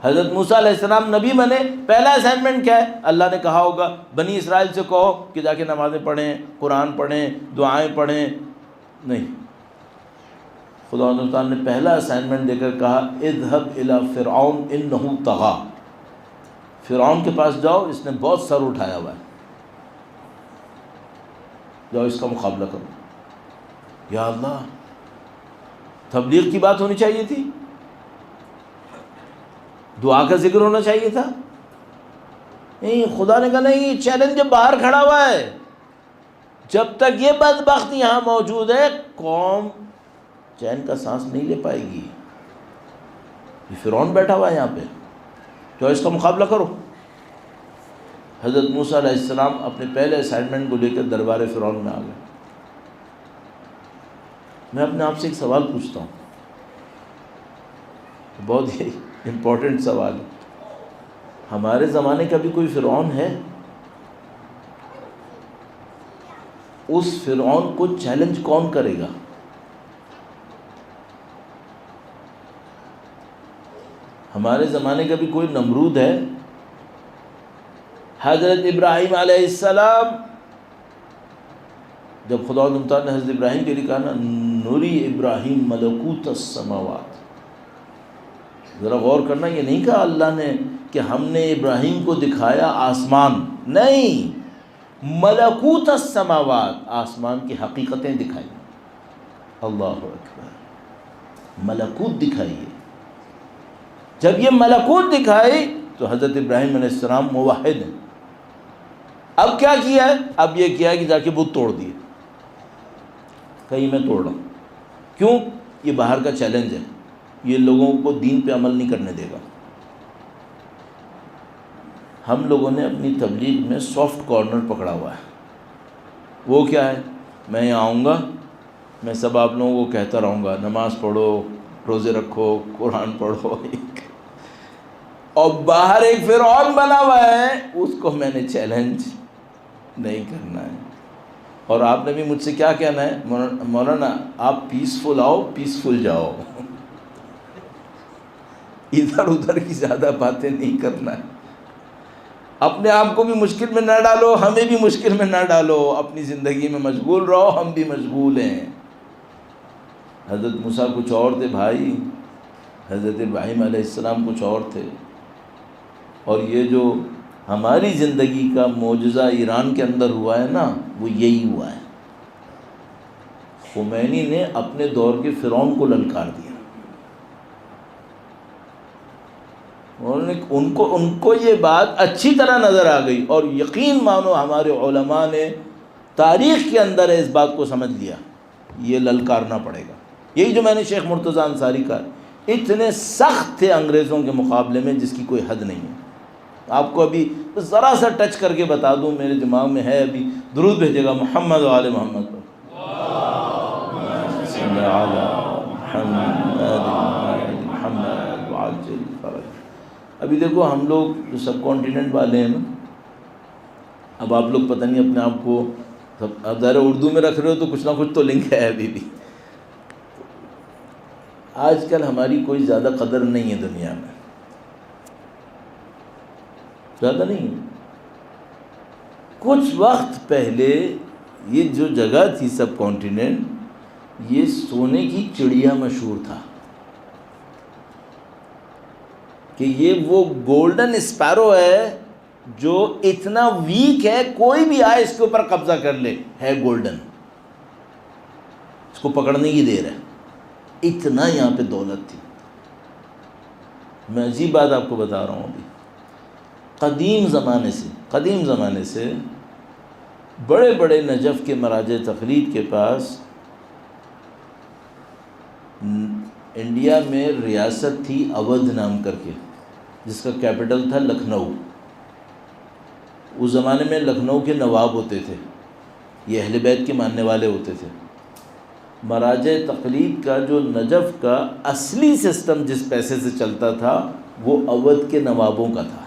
حضرت موسیٰ علیہ السلام نبی بنے، پہلا اسائنمنٹ کیا ہے؟ اللہ نے کہا ہوگا بنی اسرائیل سے کہو کہ جا کے نمازیں پڑھیں، قرآن پڑھیں، دعائیں پڑھیں، نہیں، خدا تعالیٰ نے پہلا اسائنمنٹ دے کر کہا اذهب الى فرعون انه طغى، فرعون کے پاس جاؤ، اس نے بہت سر اٹھایا ہوا ہے، جاؤ اس کا مقابلہ کرو۔ یا اللہ، تبلیغ کی بات ہونی چاہیے تھی، دعا کا ذکر ہونا چاہیے تھا، نہیں، خدا نے کہا نہیں، چیلنج باہر کھڑا ہوا ہے، جب تک یہ بدبخت یہاں موجود ہے قوم چین کا سانس نہیں لے پائے گی۔ یہ فرعون بیٹھا ہوا ہے یہاں پہ، جو اس کا مقابلہ کرو۔ حضرت موسیٰ علیہ السلام اپنے پہلے اسائنمنٹ کو لے کر دربار فرعون میں آ گئے۔ میں اپنے آپ سے ایک سوال پوچھتا ہوں، بہت ہی امپورٹنٹ سوال ہے، ہمارے زمانے کا بھی کوئی فرعون ہے؟ اس فرعون کو چیلنج کون کرے گا؟ ہمارے زمانے کا بھی کوئی نمرود ہے؟ حضرت ابراہیم علیہ السلام، جب خدا تعالیٰ نے حضرت ابراہیم کے لیے کہا نا نوری ابراہیم ملکوت السماوات، ذرا غور کرنا، یہ نہیں کہا اللہ نے کہ ہم نے ابراہیم کو دکھایا آسمان، نہیں، ملکوت السماوات، آسمان کی حقیقتیں دکھائی، اللہ اکبر، ملکوت دکھائیے۔ جب یہ ملکوت دکھائی تو حضرت ابراہیم علیہ السلام موحد ہیں. اب کیا کیا ہے؟ اب یہ کیا ہے کہ جا کے بت توڑ دیے. کہیں میں توڑ رہا ہوں. کیوں؟ یہ باہر کا چیلنج ہے، یہ لوگوں کو دین پہ عمل نہیں کرنے دے گا. ہم لوگوں نے اپنی تبلیغ میں سافٹ کارنر پکڑا ہوا ہے. وہ کیا ہے؟ میں یہاں آؤں گا، میں سب آپ لوگوں کو کہتا رہوں گا نماز پڑھو، روزے رکھو، قرآن پڑھو، اور باہر ایک فرعون بنا ہوا ہے، اس کو میں نے چیلنج نہیں کرنا ہے. اور آپ نے بھی مجھ سے کیا کہنا ہے؟ مولانا آپ پیسفل آؤ، پیسفل جاؤ، ادھر ادھر کی زیادہ باتیں نہیں کرنا ہے. اپنے آپ کو بھی مشکل میں نہ ڈالو، ہمیں بھی مشکل میں نہ ڈالو، اپنی زندگی میں مشغول رہو، ہم بھی مشغول ہیں. حضرت موسیٰ کچھ اور تھے بھائی، حضرت ابراہیم علیہ السلام کچھ اور تھے. اور یہ جو ہماری زندگی کا معجزہ ایران کے اندر ہوا ہے نا، وہ یہی ہوا ہے. خمینی نے اپنے دور کے فرعون کو للکار دیا. ان کو یہ بات اچھی طرح نظر آ گئی، اور یقین مانو ہمارے علماء نے تاریخ کے اندر اس بات کو سمجھ لیا، یہ للکارنا پڑے گا. یہی جو میں نے شیخ مرتضیٰ انصاری کا، اتنے سخت تھے انگریزوں کے مقابلے میں جس کی کوئی حد نہیں ہے. آپ کو ابھی ذرا سا ٹچ کر کے بتا دوں، میرے دماغ میں ہے، ابھی درود بھیجے گا محمد و آل محمد پر. ابھی دیکھو ہم لوگ جو سب کانٹیننٹ والے ہیں نا، اب آپ لوگ پتہ نہیں اپنے آپ کو اب ظاہر اردو میں رکھ رہے ہو تو کچھ نہ کچھ تو لنک ہے ابھی بھی. آج کل ہماری کوئی زیادہ قدر نہیں ہے دنیا میں، زیادہ نہیں ہے. کچھ وقت پہلے یہ جو جگہ تھی سب کانٹیننٹ، یہ سونے کی چڑیا مشہور تھا کہ یہ وہ گولڈن اسپیرو ہے جو اتنا ویک ہے، کوئی بھی آئے اس کے اوپر قبضہ کر لے، ہے گولڈن، اس کو پکڑنے کی دیر ہے. اتنا یہاں پہ دولت تھی. میں عجیب بات آپ کو بتا رہا ہوں. ابھی قدیم زمانے سے بڑے بڑے نجف کے مراجع تقلید کے پاس انڈیا میں ریاست تھی اودھ نام کر کے، جس کا کیپٹل تھا لکھنؤ. اس زمانے میں لکھنؤ کے نواب ہوتے تھے، یہ اہل بیت کے ماننے والے ہوتے تھے. مراجع تقلید کا جو نجف کا اصلی سسٹم جس پیسے سے چلتا تھا وہ اودھ کے نوابوں کا تھا،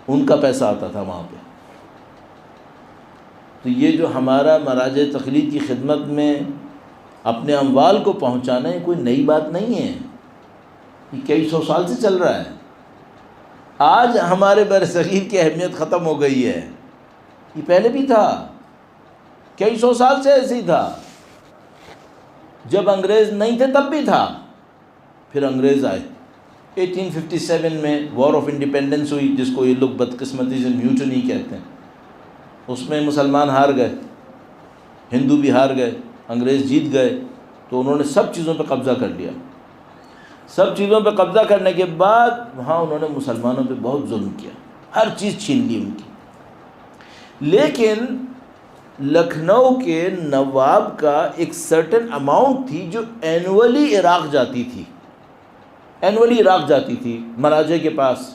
ان کا پیسہ آتا تھا وہاں پہ. تو یہ جو ہمارا مراجع تقلید کی خدمت میں اپنے اموال کو پہنچانا ہے کوئی نئی بات نہیں ہے، یہ کئی سو سال سے چل رہا ہے. آج ہمارے برصغیر کی اہمیت ختم ہو گئی ہے، یہ پہلے بھی تھا، کئی سو سال سے ایسے ہی تھا. جب انگریز نہیں تھے تب بھی تھا، پھر انگریز آئے. 1857 میں وار آف انڈیپینڈنس ہوئی، جس کو یہ لوگ بدقسمتی سے میوٹنی کہتے ہیں. اس میں مسلمان ہار گئے، ہندو بھی ہار گئے، انگریز جیت گئے. تو انہوں نے سب چیزوں پہ قبضہ کر لیا. سب چیزوں پہ قبضہ کرنے کے بعد وہاں انہوں نے مسلمانوں پہ بہت ظلم کیا، ہر چیز چھین لی ان کی. لیکن لکھنؤ کے نواب کا ایک سرٹن اماؤنٹ تھی جو اینولی عراق جاتی تھی مراجع کے پاس.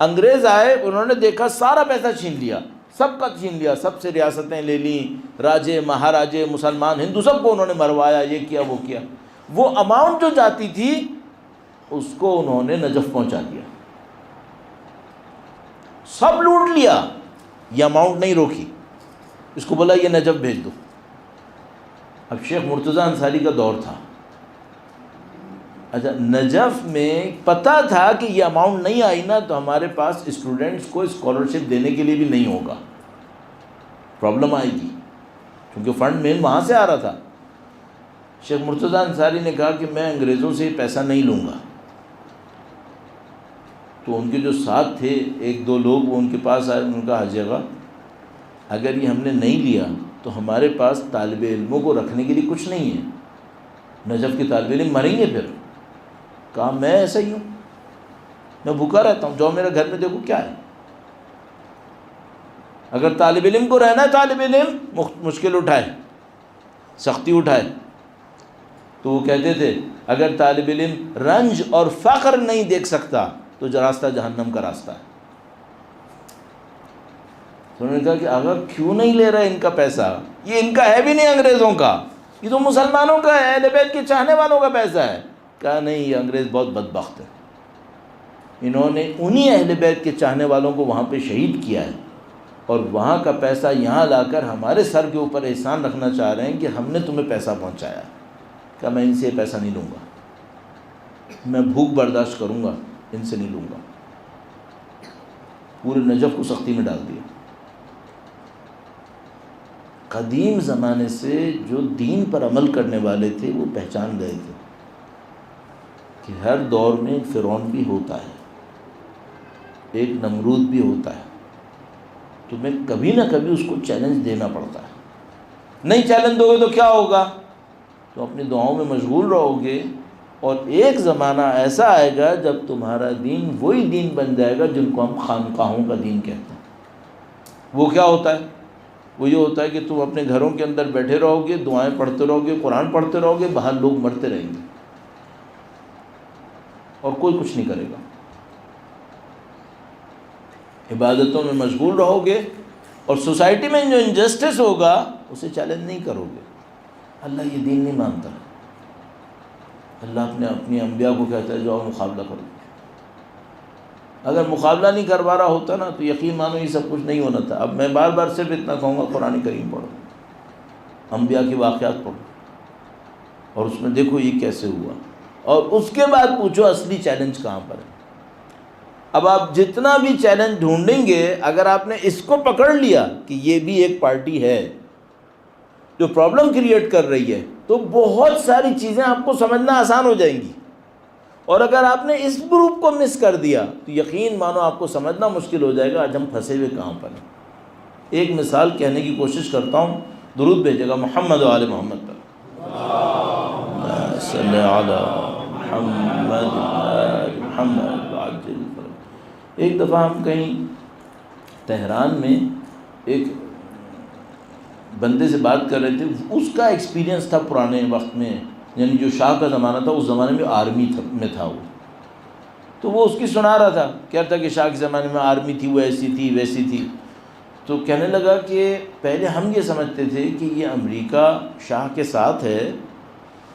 انگریز آئے، انہوں نے دیکھا سارا پیسہ چھین لیا، سب کا چھین لیا، سب سے ریاستیں لے لیں، راجے مہاراجے مسلمان ہندو سب کو انہوں نے مروایا، یہ کیا وہ کیا. وہ اماؤنٹ جو جاتی تھی اس کو انہوں نے نجف پہنچا دیا، سب لوٹ لیا، یہ اماؤنٹ نہیں روکی. اس کو بولا یہ نجف بھیج دو. اب شیخ مرتضیٰ انصاری کا دور تھا. اچھا، نجف میں پتہ تھا کہ یہ اماؤنٹ نہیں آئی نا تو ہمارے پاس اسٹوڈنٹس کو اسکالرشپ دینے کے لیے بھی نہیں ہوگا، پرابلم آئے گی، کیونکہ فنڈ مین وہاں سے آ رہا تھا. شیخ مرتضیٰ انصاری نے کہا کہ میں انگریزوں سے پیسہ نہیں لوں گا. تو ان کے جو ساتھ تھے ایک دو لوگ، وہ ان کے پاس آئے، ان کا حاجی آقا اگر یہ ہم نے نہیں لیا تو ہمارے پاس طالب علموں کو رکھنے کے لیے کچھ نہیں ہے، نجف کے طالب علم مریں گے پھر. کہا میں ایسا ہی ہوں، میں بھوکا رہتا ہوں، جاؤ میرے گھر میں دیکھو کیا ہے۔ اگر طالب علم کو رہنا ہے، طالب علم مشکل اٹھائے، سختی اٹھائے، تو وہ کہتے تھے اگر طالب علم رنج اور فقر نہیں دیکھ سکتا تو جو راستہ جہنم کا راستہ ہے۔ تو انہوں نے کہا کہ اگر کیوں نہیں لے رہے ان کا پیسہ، یہ ان کا ہے بھی نہیں انگریزوں کا، یہ تو مسلمانوں کا ہے، اہل بیت کے چاہنے والوں کا پیسہ ہے۔ کہا نہیں، یہ انگریز بہت بدبخت ہے، انہوں نے انہی اہل بیت کے چاہنے والوں کو وہاں پہ شہید کیا ہے، اور وہاں کا پیسہ یہاں لا کر ہمارے سر کے اوپر احسان رکھنا چاہ رہے ہیں کہ ہم نے تمہیں پیسہ پہنچایا۔ کہ میں ان سے پیسہ نہیں لوں گا، میں بھوک برداشت کروں گا، ان سے نہیں لوں گا۔ پورے نجف کو سختی میں ڈال دیا۔ قدیم زمانے سے جو دین پر عمل کرنے والے تھے وہ پہچان گئے تھے کہ ہر دور میں ایک فرعون بھی ہوتا ہے، ایک نمرود بھی ہوتا ہے، تمہیں کبھی نہ کبھی اس کو چیلنج دینا پڑتا ہے۔ نہیں چیلنج دو گے تو کیا ہوگا؟ تو اپنی دعاؤں میں مشغول رہو گے، اور ایک زمانہ ایسا آئے گا جب تمہارا دین وہی دین بن جائے گا جن کو ہم خانقاہوں کا دین کہتے ہیں۔ وہ کیا ہوتا ہے؟ وہ یہ ہوتا ہے کہ تم اپنے گھروں کے اندر بیٹھے رہو گے، دعائیں پڑھتے رہو گے، قرآن پڑھتے رہو گے، باہر لوگ مرتے رہیں گے اور کوئی کچھ نہیں کرے گا۔ عبادتوں میں مشغول رہو گے، اور سوسائٹی میں جو انجسٹس ہوگا اسے چیلنج نہیں کرو گے۔ اللہ یہ دین نہیں مانتا، اللہ اپنی انبیاء کو کہتا ہے جاؤ مقابلہ کرو۔ اگر مقابلہ نہیں کروا رہا ہوتا نا تو یقین مانو یہ سب کچھ نہیں ہونا تھا۔ اب میں بار بار صرف اتنا کہوں گا، قرآن کریم پڑھو، انبیاء کی واقعات پڑھو، اور اس میں دیکھو یہ کیسے ہوا، اور اس کے بعد پوچھو اصلی چیلنج کہاں پر ہے۔ اب آپ جتنا بھی چیلنج ڈھونڈیں گے، اگر آپ نے اس کو پکڑ لیا کہ یہ بھی ایک پارٹی ہے جو پرابلم کریٹ کر رہی ہے، تو بہت ساری چیزیں آپ کو سمجھنا آسان ہو جائیں گی۔ اور اگر آپ نے اس گروپ کو مس کر دیا تو یقین مانو آپ کو سمجھنا مشکل ہو جائے گا آج ہم پھنسے ہوئے کہاں پر ہیں۔ ایک مثال کہنے کی کوشش کرتا ہوں، درود بھیجے گا محمد و آل محمد پر۔ صلی علی محمد محمد عجل۔ ایک دفعہ ہم کہیں تہران میں ایک بندے سے بات کر رہے تھے، اس کا ایکسپیرینس تھا پرانے وقت میں، یعنی جو شاہ کا زمانہ تھا اس زمانے میں آرمی میں تھا وہ، تو وہ اس کی سنا رہا تھا، کہتا تھا کہ شاہ کے زمانے میں آرمی تھی، وہ ایسی تھی ویسی تھی۔ تو کہنے لگا کہ پہلے ہم یہ سمجھتے تھے کہ یہ امریکہ شاہ کے ساتھ ہے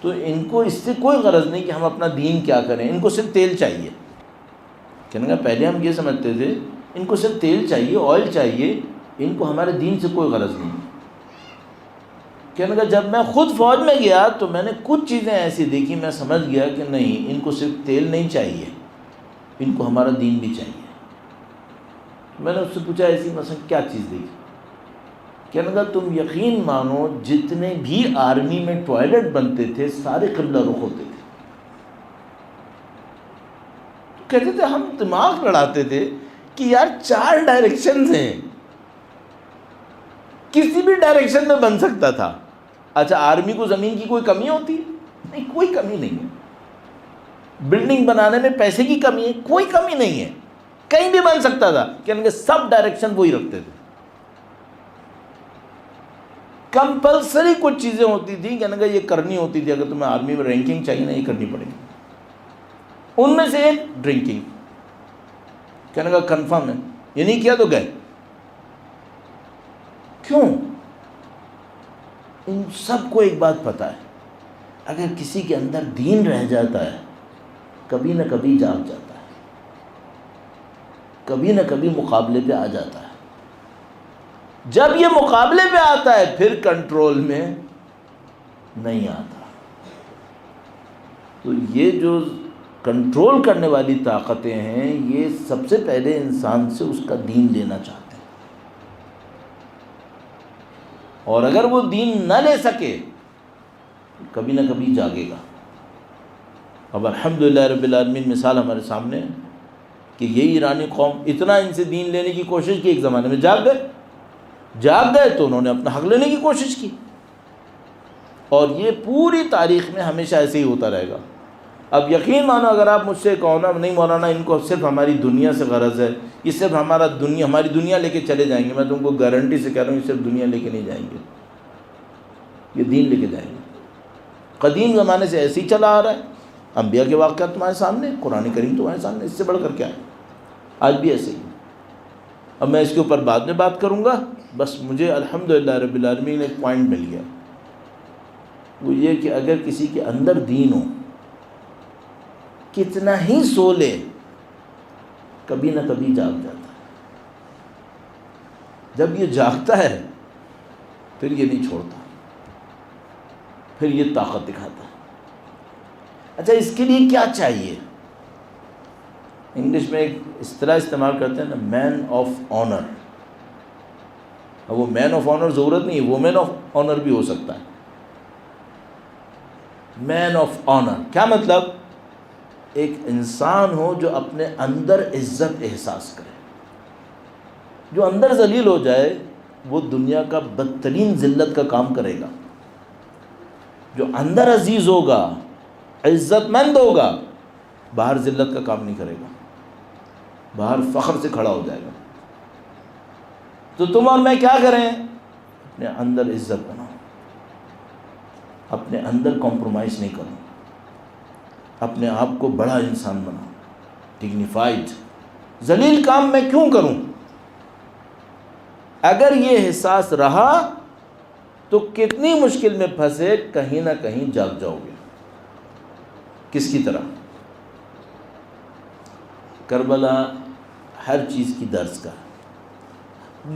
تو ان کو اس سے کوئی غرض نہیں کہ ہم اپنا دین کیا کریں، ان کو صرف تیل چاہیے۔ کہنے لگا پہلے ہم یہ سمجھتے تھے ان کو صرف تیل چاہیے، آئل چاہیے، ان کو ہمارے دین سے کوئی غرض نہیں۔ کہنے لگا جب میں خود فوج میں گیا تو میں نے کچھ چیزیں ایسی دیکھی، میں سمجھ گیا کہ نہیں، ان کو صرف تیل نہیں چاہیے، ان کو ہمارا دین بھی چاہیے۔ میں نے اس سے پوچھا ایسی مثلا کیا چیز دیکھی؟ کہنے لگا تم یقین مانو جتنے بھی آرمی میں ٹوائلٹ بنتے تھے سارے قبلہ رخ ہوتے تھے۔ تو کہتے تھے ہم دماغ لڑاتے تھے کہ یار 4 ڈائریکشنز ہیں، کسی بھی ڈائریکشن میں بن سکتا تھا۔ اچھا آرمی کو زمین کی کوئی کمی ہوتی ہے؟ نہیں، کوئی کمی نہیں ہے۔ بلڈنگ بنانے میں پیسے کی کمی ہے؟ کوئی کمی نہیں ہے، کہیں بھی بن سکتا تھا۔ کہنے کہ سب ڈائریکشن وہی رکھتے تھے، کمپلسری کچھ چیزیں ہوتی تھیں، کہنے کہ یہ کرنی ہوتی تھی، اگر تمہیں آرمی میں رینکنگ چاہیے نا یہ کرنی پڑے گی۔ ان میں سے ایک ڈرنکنگ، کہنے کا کنفرم ہے، یہ نہیں کیا تو گئے۔ کیوں؟ ان سب کو ایک بات پتہ ہے، اگر کسی کے اندر دین رہ جاتا ہے کبھی نہ کبھی جاگ جاتا ہے، کبھی نہ کبھی مقابلے پہ آ جاتا ہے۔ جب یہ مقابلے پہ آتا ہے پھر کنٹرول میں نہیں آتا۔ تو یہ جو کنٹرول کرنے والی طاقتیں ہیں یہ سب سے پہلے انسان سے اس کا دین لینا چاہتے ہیں، اور اگر وہ دین نہ لے سکے کبھی نہ کبھی جاگے گا۔ اب الحمدللہ رب العالمین مثال ہمارے سامنے ہے کہ یہی ایرانی قوم اتنا ان سے دین لینے کی کوشش کی، ایک زمانے میں جاگ گئے تو انہوں نے اپنا حق لینے کی کوشش کی، اور یہ پوری تاریخ میں ہمیشہ ایسے ہی ہوتا رہے گا۔ اب یقین مانو اگر آپ مجھ سے کہو نا نہیں مولانا ان کو صرف ہماری دنیا سے غرض ہے، یہ صرف ہماری دنیا لے کے چلے جائیں گے، میں تم کو گارنٹی سے کہہ رہا ہوں یہ صرف دنیا لے کے نہیں جائیں گے، یہ دین لے کے جائیں گے۔ قدیم زمانے سے ایسے ہی چلا آ رہا ہے، انبیاء کے واقعات تمہارے سامنے، قرآن کریم تمہارے سامنے، اس سے بڑھ کر کیا ہے؟ آج بھی ایسے ہی۔ اب میں اس کے اوپر بعد میں بات کروں گا، بس مجھے الحمدللہ رب العالمین ایک پوائنٹ مل گیا، وہ یہ کہ اگر کسی کے اندر دین ہو، کتنا ہی سو لے کبھی نہ کبھی جاگ جاتا ہے۔ جب یہ جاگتا ہے پھر یہ نہیں چھوڑتا، پھر یہ طاقت دکھاتا ہے۔ اچھا اس کے لیے کیا چاہیے؟ انگلش میں ایک اصطلاح استعمال کرتے ہیں نا، مین آف آنر۔ اب وہ مین آف آنر ضرورت نہیں ہے، وومین آف آنر بھی ہو سکتا ہے۔ مین آف آنر کیا مطلب؟ ایک انسان ہو جو اپنے اندر عزت احساس کرے، جو اندر ذلیل ہو جائے وہ دنیا کا بدترین ذلت کا کام کرے گا، جو اندر عزیز ہوگا، عزت مند ہوگا، باہر ذلت کا کام نہیں کرے گا، باہر فخر سے کھڑا ہو جائے گا۔ تو تم اور میں کیا کریں؟ اپنے اندر عزت بناؤ، اپنے اندر کمپرومائز نہیں کرو، اپنے آپ کو بڑا انسان بناؤ، ڈگنیفائڈ۔ ذلیل کام میں کیوں کروں؟ اگر یہ احساس رہا تو کتنی مشکل میں پھنسے کہیں نہ کہیں جاگ جاؤ گے۔ کس کی طرح؟ کربلا ہر چیز کی درس کا،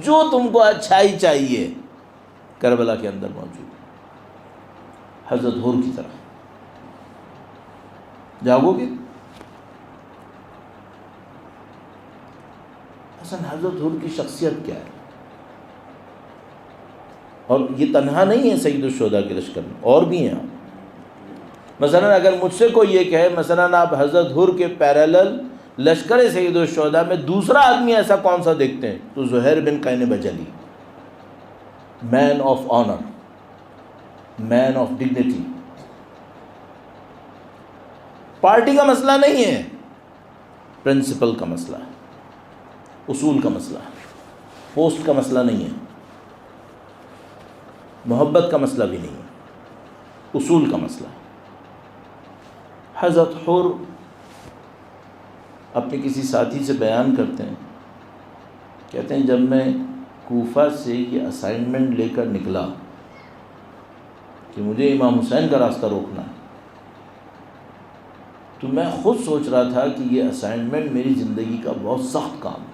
جو تم کو اچھائی چاہیے کربلا کے اندر موجود ہے۔ حضرت حور کی طرح جاگو گے؟ حسن حضرت حور کی شخصیت کیا ہے؟ اور یہ تنہا نہیں ہے سید الشہداء کے لشکر میں، اور بھی ہیں۔ مثلا اگر مجھ سے کوئی یہ کہے مثلا آپ حضرت حور کے پیرالل لشکر سید الشہداء میں دوسرا آدمی ایسا کون سا دیکھتے ہیں، تو Zaheer bin Qain Bajali, man of honour, man of dignity. Party کا مسئلہ نہیں ہے، پرنسپل کا مسئلہ ہے، اصول کا مسئلہ ہے، پوسٹ کا مسئلہ نہیں ہے، محبت کا مسئلہ بھی نہیں ہے، اصول کا مسئلہ ہے۔ حضرت حور اپنے کسی ساتھی سے بیان کرتے ہیں، کہتے ہیں جب میں کوفہ سے یہ اسائنمنٹ لے کر نکلا کہ مجھے امام حسین کا راستہ روکنا ہے، تو میں خود سوچ رہا تھا کہ یہ اسائنمنٹ میری زندگی کا بہت سخت کام ہے۔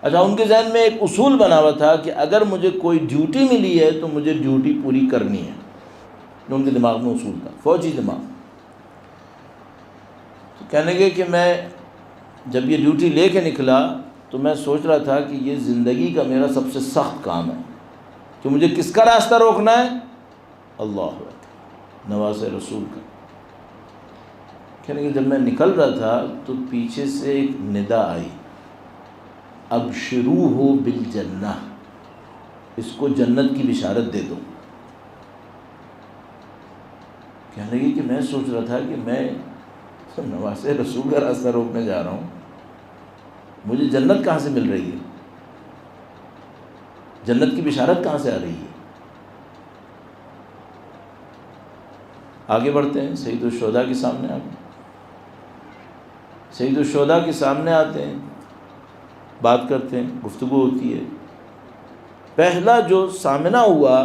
اچھا ان کے ذہن میں ایک اصول بنا ہوا تھا کہ اگر مجھے کوئی ڈیوٹی ملی ہے تو مجھے ڈیوٹی پوری کرنی ہے، جو ان کے دماغ میں اصول تھا، فوجی دماغ۔ تو کہنے لگے کہ میں جب یہ ڈیوٹی لے کے نکلا تو میں سوچ رہا تھا کہ یہ زندگی کا میرا سب سے سخت کام ہے کہ مجھے کس کا راستہ روکنا ہے؟ اللہ اکبر، نواز رسول کا۔ کہنے لگے جب میں نکل رہا تھا تو پیچھے سے ایک ندا آئی، ابشروہ بالجنہ، اس کو جنت کی بشارت دے دو۔ کہنے لگے کہ میں سوچ رہا تھا کہ میں نواز رسول کا راستہ روکنے جا رہا ہوں، مجھے جنت کہاں سے مل رہی ہے، جنت کی بشارت کہاں سے آ رہی ہے؟ آگے بڑھتے ہیں، سید الشہداء کے سامنے آتے ہیں، سید الشہداء کے سامنے آتے ہیں، بات کرتے ہیں، گفتگو ہوتی ہے۔ پہلا جو سامنا ہوا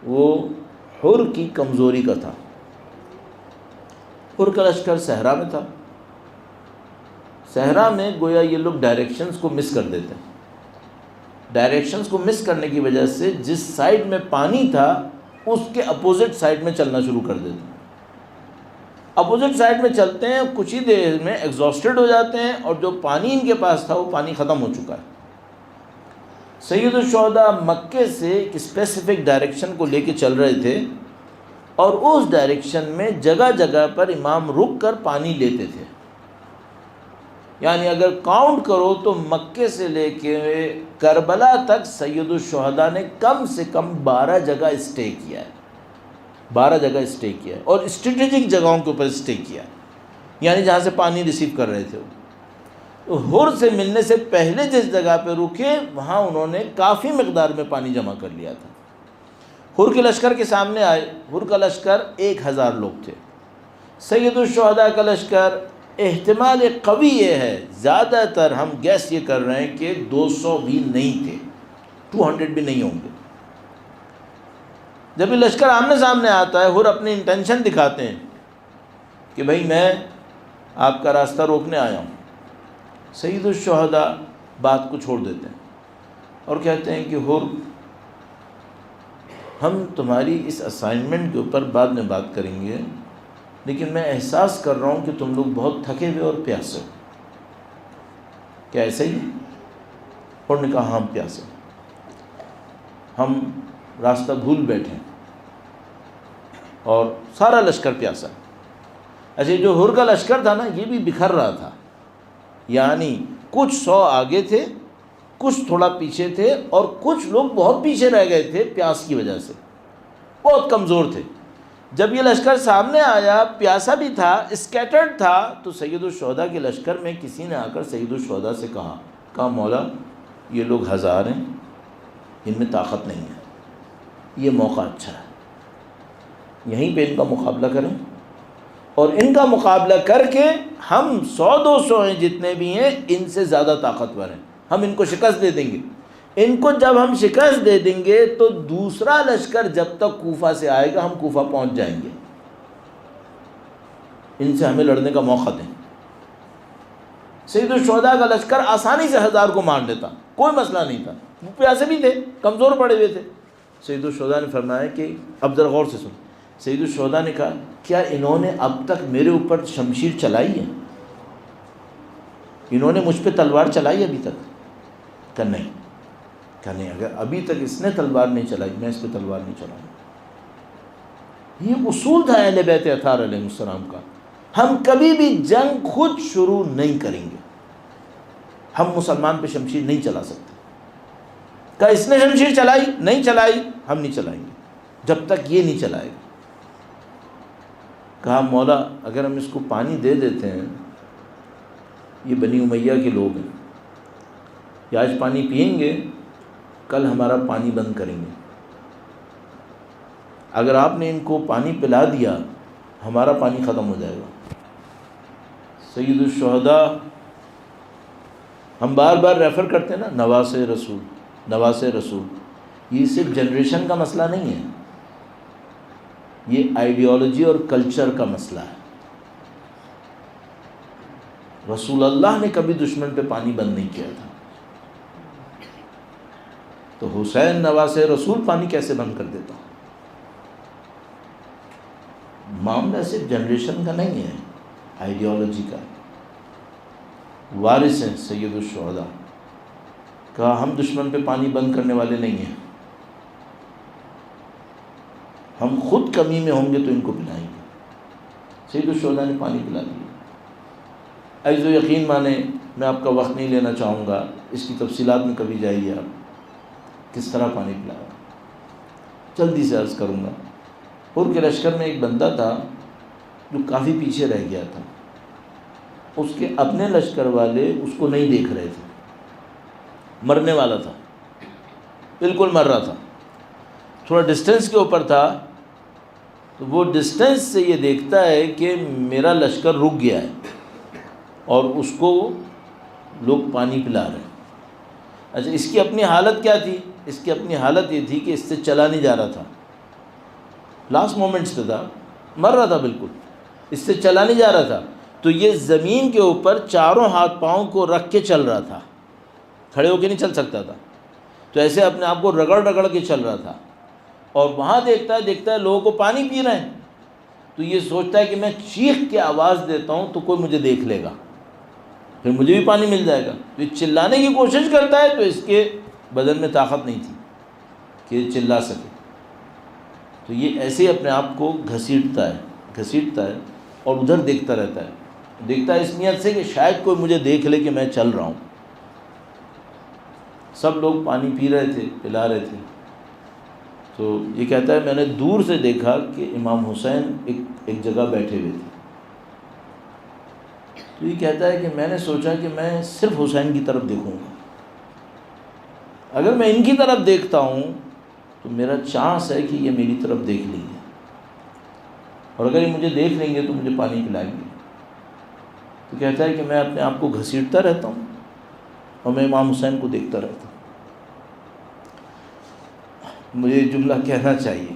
وہ حر کی کمزوری کا تھا۔ حر کا لشکر صحرا میں تھا، صحرا میں گویا یہ لوگ ڈائریکشنز کو مس کر دیتے ہیں، ڈائریکشنز کو مس کرنے کی وجہ سے جس سائڈ میں پانی تھا اس کے اپوزٹ سائڈ میں چلنا شروع کر دیتے ہیں۔ اپوزٹ سائڈ میں چلتے ہیں، کچھ ہی دیر میں ایگزاسٹڈ ہو جاتے ہیں، اور جو پانی ان کے پاس تھا وہ پانی ختم ہو چکا ہے۔ سید الشہداء مکے سے ایک اسپیسیفک ڈائریکشن کو لے کے چل رہے تھے، اور اس ڈائریکشن میں جگہ جگہ پر امام رک کر پانی لیتے تھے۔ یعنی اگر کاؤنٹ کرو تو مکے سے لے کے کربلا تک سید الشہداء نے کم سے کم 12 جگہ اسٹے کیا ہے۔ 12 جگہ اسٹے کیا ہے، اور اسٹریٹجک جگہوں کے اوپر اسٹے کیا ہے، یعنی جہاں سے پانی ریسیو کر رہے تھے وہ۔ حر سے ملنے سے پہلے جس جگہ پہ رکے وہاں انہوں نے کافی مقدار میں پانی جمع کر لیا تھا۔ حر کے لشکر کے سامنے آئے، حر کا لشکر 1000 لوگ تھے، سید الشہداء کا لشکر احتمال قوی یہ ہے، زیادہ تر ہم گیس یہ کر رہے ہیں کہ 200 بھی نہیں تھے، 200 بھی نہیں ہوں گے۔ جب یہ لشکر آمنے سامنے آتا ہے، حر اپنی انٹینشن دکھاتے ہیں کہ بھائی میں آپ کا راستہ روکنے آیا ہوں۔ سید الشہداء بات کو چھوڑ دیتے ہیں اور کہتے ہیں کہ حر، ہم تمہاری اس اسائنمنٹ کے اوپر بعد میں بات کریں گے، لیکن میں احساس کر رہا ہوں کہ تم لوگ بہت تھکے ہوئے اور پیاسے ہو، کیا ایسا ہی ہے؟ حر نے کہا ہاں پیاسے، ہم راستہ بھول بیٹھے اور سارا لشکر پیاسا۔ اچھا، جو حر کا لشکر تھا نا، یہ بھی بکھر رہا تھا، یعنی کچھ 100 آگے تھے، کچھ تھوڑا پیچھے تھے، اور کچھ لوگ بہت پیچھے رہ گئے تھے پیاس کی وجہ سے، بہت کمزور تھے۔ جب یہ لشکر سامنے آیا، پیاسا بھی تھا، اسکیٹرڈ تھا، تو سید الشہداء کے لشکر میں کسی نے آ کر سید الشہداء سے کہا مولا یہ لوگ 1000 ہیں، ان میں طاقت نہیں ہے، یہ موقع اچھا ہے، یہیں پہ ان کا مقابلہ کریں، اور ان کا مقابلہ کر کے ہم 100-200 ہیں جتنے بھی ہیں، ان سے زیادہ طاقتور ہیں، ہم ان کو شکست دے دیں گے۔ ان کو جب ہم شکست دے دیں گے تو دوسرا لشکر جب تک کوفہ سے آئے گا ہم کوفہ پہنچ جائیں گے، ان سے ہمیں لڑنے کا موقع دیں۔ سید الشہداء کا لشکر آسانی سے 1000 کو مار لیتا، کوئی مسئلہ نہیں تھا، وہ پیاسے بھی تھے، کمزور پڑے ہوئے تھے۔ سید الشہداء نے فرمایا کہ اب ذرا غور سے سن۔ سید الشہداء نے کہا کیا انہوں نے اب تک میرے اوپر شمشیر چلائی ہے؟ انہوں نے مجھ پہ تلوار چلائی ابھی تک؟ کہ نہیں۔ کہ نہیں، اگر ابھی تک اس نے تلوار نہیں چلائی میں اس پہ تلوار نہیں چلاؤں گا۔ یہ اصول تھا اہل بیت اطہار علیہ السلام کا، ہم کبھی بھی جنگ خود شروع نہیں کریں گے، ہم مسلمان پہ شمشیر نہیں چلا سکتے۔ کہ اس نے شمشیر چلائی؟ نہیں چلائی، ہم نہیں چلائیں گے جب تک یہ نہیں چلائے گا۔ کہا مولا اگر ہم اس کو پانی دے دیتے ہیں، یہ بنی امیہ کے لوگ ہیں، یہ آج پانی پئیں گے، کل ہمارا پانی بند کریں گے، اگر آپ نے ان کو پانی پلا دیا ہمارا پانی ختم ہو جائے گا۔ سید الشہداء ہم بار بار ریفر کرتے ہیں نا، نواس رسول، نواس رسول، یہ صرف جنریشن کا مسئلہ نہیں ہے، یہ آئیڈیالوجی اور کلچر کا مسئلہ ہے۔ رسول اللہ نے کبھی دشمن پہ پانی بند نہیں کیا تھا، تو حسین نواس رسول پانی کیسے بند کر دیتا؟ معاملہ صرف جنریشن کا نہیں ہے، آئیڈیالوجی کا۔ وارث ہیں سید الشہداء، کہا ہم دشمن پہ پانی بند کرنے والے نہیں ہیں، ہم خود کمی میں ہوں گے تو ان کو پلائیں گے۔ سید الشہداء نے پانی پلا دیا۔ عجز و یقین مانے، میں آپ کا وقت نہیں لینا چاہوں گا، اس کی تفصیلات میں کبھی جائیے آپ، کس طرح پانی پلایا۔ جلدی سے عرض کروں گا، حر کے لشکر میں ایک بندہ تھا جو کافی پیچھے رہ گیا تھا، اس کے اپنے لشکر والے اس کو نہیں دیکھ رہے تھے، مرنے والا تھا، بالکل مر رہا تھا، تھوڑا ڈسٹینس کے اوپر تھا، تو وہ ڈسٹینس سے یہ دیکھتا ہے کہ میرا لشکر رک گیا ہے اور اس کو لوگ پانی پلا رہے ہیں۔ اچھا، اس کی اپنی حالت کیا تھی؟ اس کی اپنی حالت یہ تھی کہ اس سے چلا نہیں جا رہا تھا، لاسٹ مومنٹس پہ تھا، مر رہا تھا بالکل، اس سے چلا نہیں جا رہا تھا، تو یہ زمین کے اوپر چاروں ہاتھ پاؤں کو رکھ کے چل رہا تھا، کھڑے ہو کے نہیں چل سکتا تھا، تو ایسے اپنے آپ کو رگڑ رگڑ کے چل رہا تھا، اور وہاں دیکھتا ہے لوگوں کو پانی پی رہے ہیں، تو یہ سوچتا ہے کہ میں چیخ کے آواز دیتا ہوں تو کوئی مجھے دیکھ لے گا، پھر مجھے بھی پانی مل جائے گا، تو یہ چلانے کی کوشش کرتا ہے، تو اس کے بدن میں طاقت نہیں تھی کہ یہ چلا سکے، تو یہ ایسے ہی اپنے آپ کو گھسیٹتا ہے اور ادھر دیکھتا رہتا ہے، دیکھتا ہے اس نیت سے کہ شاید کوئی مجھے دیکھ لے کہ میں چل رہا ہوں۔ سب لوگ پانی پی رہے تھے، پلا رہے تھے، تو یہ کہتا ہے میں نے دور سے دیکھا کہ امام حسین ایک جگہ بیٹھے ہوئے تھے. تو یہ کہتا ہے کہ میں نے سوچا کہ میں صرف حسین کی طرف دیکھوں گا. اگر میں ان کی طرف دیکھتا ہوں تو میرا چانس ہے کہ یہ میری طرف دیکھ لیں گے، اور اگر یہ مجھے دیکھ لیں گے تو مجھے پانی پلائیں گے. تو کہتا ہے کہ میں اپنے آپ کو گھسیٹتا رہتا ہوں اور میں امام حسین کو دیکھتا رہتا ہوں. مجھے یہ جملہ کہنا چاہیے،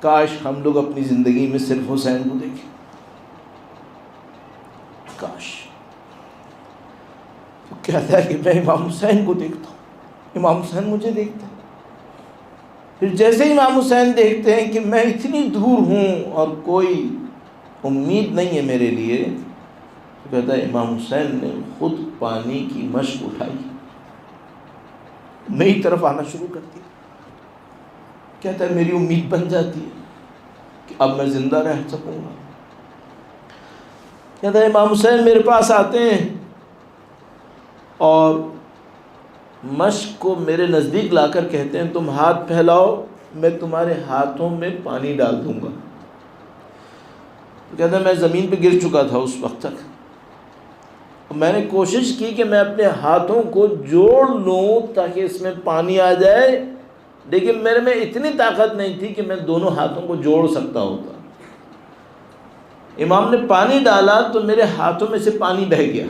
کاش ہم لوگ اپنی زندگی میں صرف حسین کو دیکھیں. کاش. تو کہتا ہے کہ میں امام حسین کو دیکھتا ہوں، امام حسین مجھے دیکھتا ہے. پھر جیسے امام حسین دیکھتے ہیں کہ میں اتنی دور ہوں اور کوئی امید نہیں ہے میرے لیے، تو کہتا ہے امام حسین نے خود پانی کی مشک اٹھائی، میری طرف آنا شروع کر دیا. کہتا ہے میری امید بن جاتی ہے کہ اب میں زندہ رہ سکوں گا. کہتا ہے امام حسین میرے پاس آتے ہیں اور مشک کو میرے نزدیک لا کر کہتے ہیں تم ہاتھ پھیلاؤ، میں تمہارے ہاتھوں میں پانی ڈال دوں گا. تو کہتا ہے میں زمین پہ گر چکا تھا اس وقت تک. میں نے کوشش کی کہ میں اپنے ہاتھوں کو جوڑ لوں تاکہ اس میں پانی آ جائے، لیکن میرے میں اتنی طاقت نہیں تھی کہ میں دونوں ہاتھوں کو جوڑ سکتا ہوتا. امام نے پانی ڈالا تو میرے ہاتھوں میں سے پانی بہہ گیا.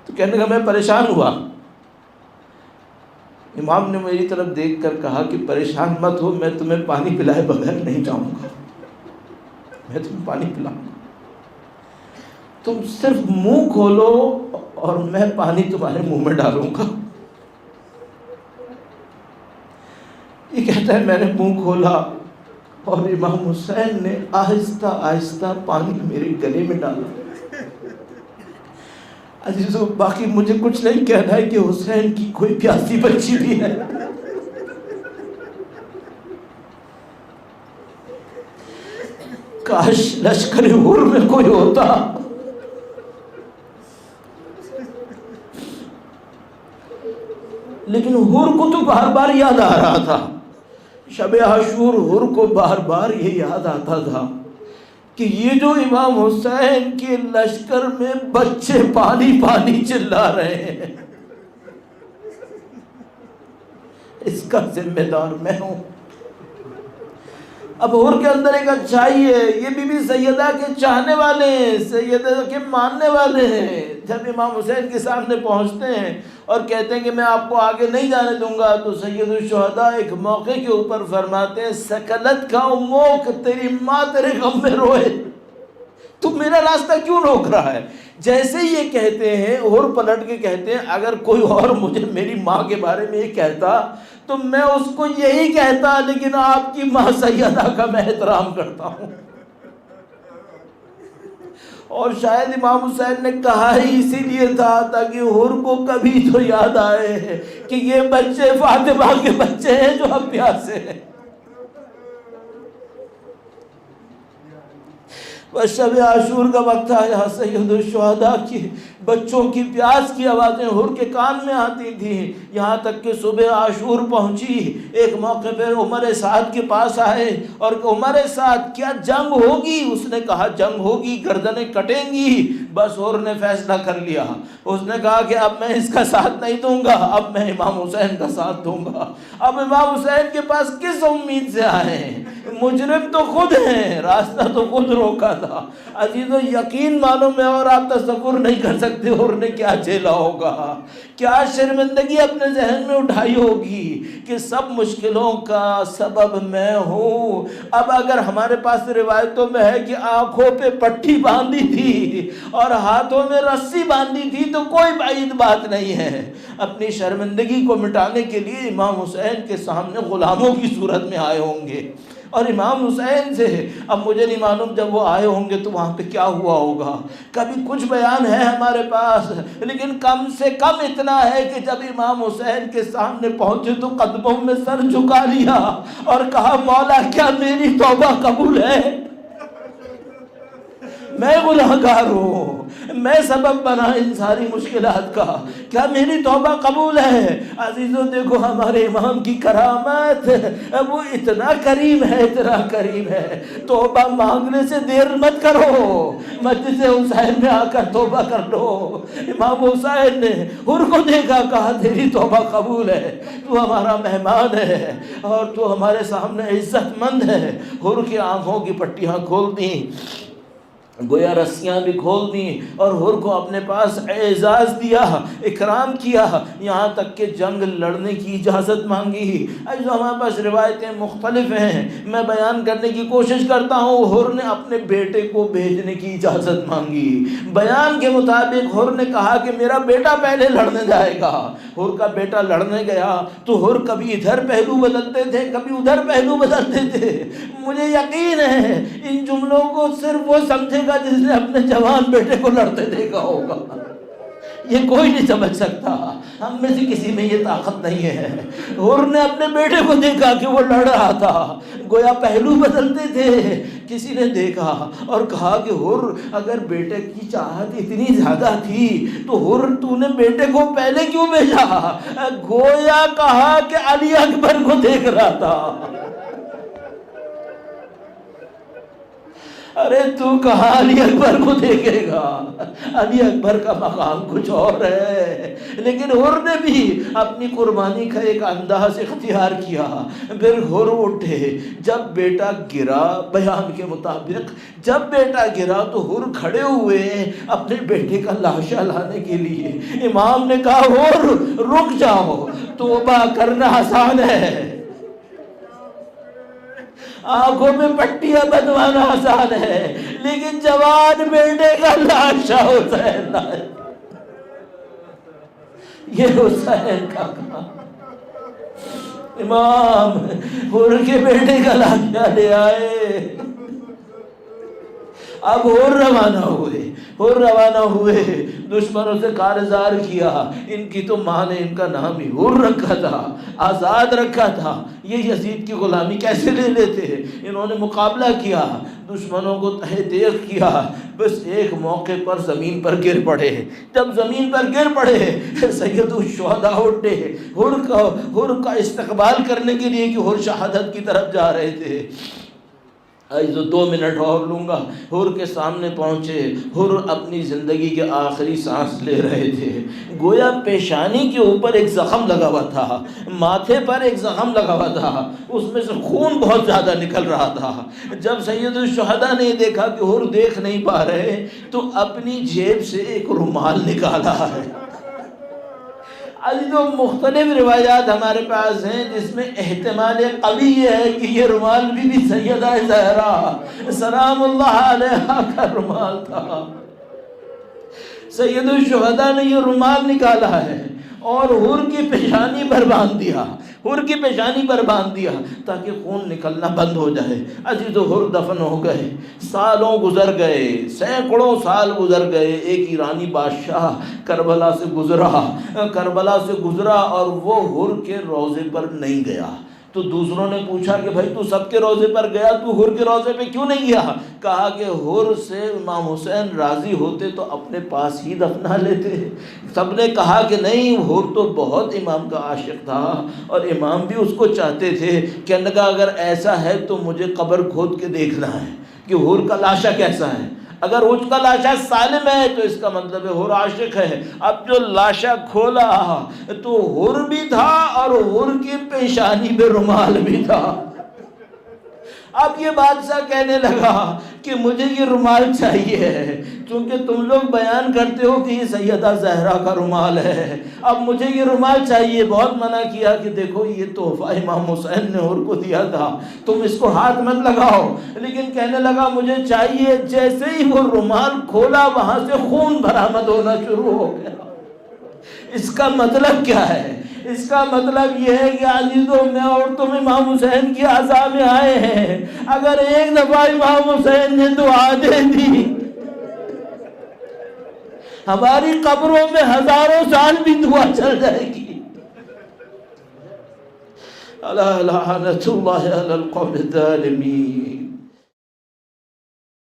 تو کہنے لگا میں پریشان ہوا. امام نے میری طرف دیکھ کر کہا کہ پریشان مت ہو، میں تمہیں پانی پلائے بغیر نہیں جاؤں گا، میں تمہیں پانی پلاؤں گا. تم صرف منہ کھولو اور میں پانی تمہارے منہ میں ڈالوں گا. یہ کہتا ہے میں نے منہ کھولا اور امام حسین نے آہستہ آہستہ پانی میرے گلے میں ڈالا. عزیزو باقی مجھے کچھ نہیں کہنا ہے کہ حسین کی کوئی پیاسی بچی بھی ہے. کاش لشکر ہور میں کوئی ہوتا. لیکن ہور کو تو بار بار یاد آ رہا تھا. شب عاشور ہور کو بار بار یہ یاد آتا تھا کہ یہ جو امام حسین کے لشکر میں بچے پانی پانی چلا رہے ہیں، اس کا ذمہ دار میں ہوں. اب ہور کے اندر ایک اچھائی ہے، یہ بی بی سیدہ کے چاہنے والے ہیں، سیدہ کے ماننے والے ہیں. جب امام حسین کے سامنے پہنچتے ہیں اور کہتے ہیں کہ میں آپ کو آگے نہیں جانے دوں گا، تو سید الشہداء ایک موقع کے اوپر فرماتے ہیں سکلت کا اموک، تیری ماں تیرے غم میں روئے، تو میرا راستہ کیوں روک رہا ہے. جیسے ہی یہ کہتے ہیں اور پلٹ کے کہتے ہیں اگر کوئی اور مجھے میری ماں کے بارے میں یہ کہتا تو میں اس کو یہی کہتا، لیکن آپ کی ماں سیدہ کا میں احترام کرتا ہوں. اور شاید امام حسین نے کہا ہی اسی لیے تھا تاکہ حور کو کبھی تو یاد آئے کہ یہ بچے فاطمہ کے بچے ہیں جو اب پیاسے ہیں. بس شب عاشور کا وقت آیا، سید الشہداء کی بچوں کی پیاس کی آوازیں حور کے کان میں آتی تھیں، یہاں تک کہ صبح عاشور پہنچی. ایک موقع پر عمر سعد کے پاس آئے اور عمر سعد کیا جنگ ہوگی؟ اس نے کہا جنگ ہوگی، گردنیں کٹیں گی. بس حور نے فیصلہ کر لیا، اس نے کہا کہ اب میں اس کا ساتھ نہیں دوں گا، اب میں امام حسین کا ساتھ دوں گا. اب امام حسین کے پاس کس امید سے آئے ہیں؟ مجرم تو خود ہیں، راستہ تو خود روکا تھا. عزیزو یقین مانو میں اور آپ تصور نہیں کر سکتے اور نے کیا جھیلا ہوگا، کیا شرمندگی اپنے ذہن میں اٹھائی ہوگی کہ سب مشکلوں کا سبب میں ہوں. اب اگر ہمارے پاس روایتوں میں ہے کہ آنکھوں پہ پٹھی باندھی تھی اور ہاتھوں میں رسی باندھی تھی تو کوئی بعید بات نہیں ہے. اپنی شرمندگی کو مٹانے کے لیے امام حسین کے سامنے غلاموں کی صورت میں آئے ہوں گے. اور امام حسین سے اب مجھے نہیں معلوم جب وہ آئے ہوں گے تو وہاں پہ کیا ہوا ہوگا، کبھی کچھ بیان ہے ہمارے پاس، لیکن کم سے کم اتنا ہے کہ جب امام حسین کے سامنے پہنچے تو قدموں میں سر جھکا لیا اور کہا مولا کیا میری توبہ قبول ہے؟ میں گناہگار ہوں، میں سبب بنا ان ساری مشکلات کا، کیا میری توبہ قبول ہے؟ عزیزوں دیکھو ہمارے امام کی کرامت، وہ اتنا کریم ہے، اتنا کریم ہے، توبہ مانگنے سے دیر مت کرو، مجلس حسین میں آ کر توبہ کر لو۔ امام حسین نے حر کو دیکھا، کہا تیری توبہ قبول ہے، تو ہمارا مہمان ہے اور تو ہمارے سامنے عزت مند ہے۔ حر کی آنکھوں کی پٹیاں کھول دیں، گویا رسیاں بھی کھول دیں، اور حر کو اپنے پاس اعزاز دیا، اکرام کیا، یہاں تک کہ جنگ لڑنے کی اجازت مانگی۔ جو ہمارے پاس روایتیں مختلف ہیں، میں بیان کرنے کی کوشش کرتا ہوں۔ حر نے اپنے بیٹے کو بھیجنے کی اجازت مانگی، بیان کے مطابق حر نے کہا کہ میرا بیٹا پہلے لڑنے جائے گا۔ حر کا بیٹا لڑنے گیا تو حر کبھی ادھر پہلو بدلتے تھے، کبھی ادھر پہلو بدلتے تھے۔ مجھے یقین ہے ان جملوں کو صرف وہ سمجھے گا جس نے اپنے جوان بیٹے کو لڑتے دیکھا ہوگا، یہ کوئی نہیں سمجھ سکتا، ہم میں سے کسی میں یہ طاقت نہیں ہے۔ حر نے اپنے بیٹے کو دیکھا کہ وہ لڑ رہا تھا، گویا پہلو بدلتے تھے۔ کسی نے دیکھا اور کہا کہ حر اگر بیٹے کی چاہت اتنی زیادہ تھی تو حر تو نے بیٹے کو پہلے کیوں بھیجا؟ گویا کہا کہ علی اکبر کو دیکھ رہا تھا۔ ارے تو کہاں علی اکبر کو دیکھے گا؟ علی اکبر کا مقام کچھ اور ہے۔ لیکن حر نے بھی اپنی قربانی کا ایک انداز اختیار کیا۔ پھر حر اٹھے، جب بیٹا گرا، بیان کے مطابق جب بیٹا گرا تو حر کھڑے ہوئے اپنے بیٹے کا لاشا لانے کے لیے۔ امام نے کہا حر رک جاؤ، توبہ کرنا آسان ہے، آنکھوں میں پٹیاں بدوانا آسان ہے، لیکن جوان بیٹے کا لاشا حسین لائے، یہ حسین کا کام۔ امام حر کے بیٹے کا لاشا لے آئے۔ اب حر روانہ ہوئے، دشمنوں سے کارزار کیا۔ ان کی تو ماں نے ان کا نام ہی حر رکھا تھا، آزاد رکھا تھا، یہ یزید کی غلامی کیسے لے لیتے؟ انہوں نے مقابلہ کیا، دشمنوں کو تہہ تیغ کیا، بس ایک موقع پر زمین پر گر پڑے۔ جب زمین پر گر پڑے سید الشہداء اٹھے حر کا استقبال کرنے کے لیے کہ حر شہادت کی طرف جا رہے تھے۔ جو 2 منٹ اور لوں گا۔ حر کے سامنے پہنچے، حر اپنی زندگی کے آخری سانس لے رہے تھے، گویا پیشانی کے اوپر ایک زخم لگا ہوا تھا، ماتھے پر ایک زخم لگا ہوا تھا، اس میں سے خون بہت زیادہ نکل رہا تھا۔ جب سید الشہداء نے دیکھا کہ حر دیکھ نہیں پا رہے تو اپنی جیب سے ایک رومال نکالا ہے۔ جو مختلف روایات ہمارے پاس ہیں جس میں احتمال قوی یہ ہے کہ یہ رومال بھی سیدہ زہرا سلام اللہ علیہا کا رومال تھا۔ سید الشہداء نے یہ رومال نکالا ہے اور حر کی پیشانی پر باندھ دیا تاکہ خون نکلنا بند ہو جائے۔ عزیزو حر دفن ہو گئے، سالوں گزر گئے، سینکڑوں سال گزر گئے۔ ایک ایرانی بادشاہ کربلا سے گزرا اور وہ حر کے روضے پر نہیں گیا۔ تو دوسروں نے پوچھا کہ بھائی تو سب کے روضے پر گیا، تو حر کے روضے پہ کیوں نہیں گیا؟ کہا کہ حر سے امام حسین راضی ہوتے تو اپنے پاس ہی دفنا لیتے۔ سب نے کہا کہ نہیں، حر تو بہت امام کا عاشق تھا اور امام بھی اس کو چاہتے تھے۔ کہنے لگا اگر ایسا ہے تو مجھے قبر کھود کے دیکھنا ہے کہ حر کا لاشا کیسا ہے۔ اگر اس کا لاشا سالم ہے تو اس کا مطلب ہے حر عاشق ہے۔ اب جو لاشا کھولا تو حر بھی تھا اور حر کی پیشانی پہ رومال بھی تھا۔ اب یہ بادشاہ کہنے لگا کہ مجھے یہ رومال چاہیے، چونکہ تم لوگ بیان کرتے ہو کہ یہ سیدہ زہرا کا رومال ہے، اب مجھے یہ رومال چاہیے۔ بہت منع کیا کہ دیکھو یہ تحفہ امام حسین نے حر کو دیا تھا، تم اس کو ہاتھ مت لگاؤ، لیکن کہنے لگا مجھے چاہیے۔ جیسے ہی وہ رومال کھولا وہاں سے خون برآمد ہونا شروع ہو گیا۔ اس کا مطلب کیا ہے؟ اس کا مطلب یہ ہے کہ عزیزوں میں اور تم امام حسین کی عزا میں آئے ہیں، اگر ایک دفعہ امام حسین نے دعا دے دی ہماری قبروں میں ہزاروں سال بھی دعا چل جائے گی۔ اللہ لعنت اللہ علی القوم الظالمین۔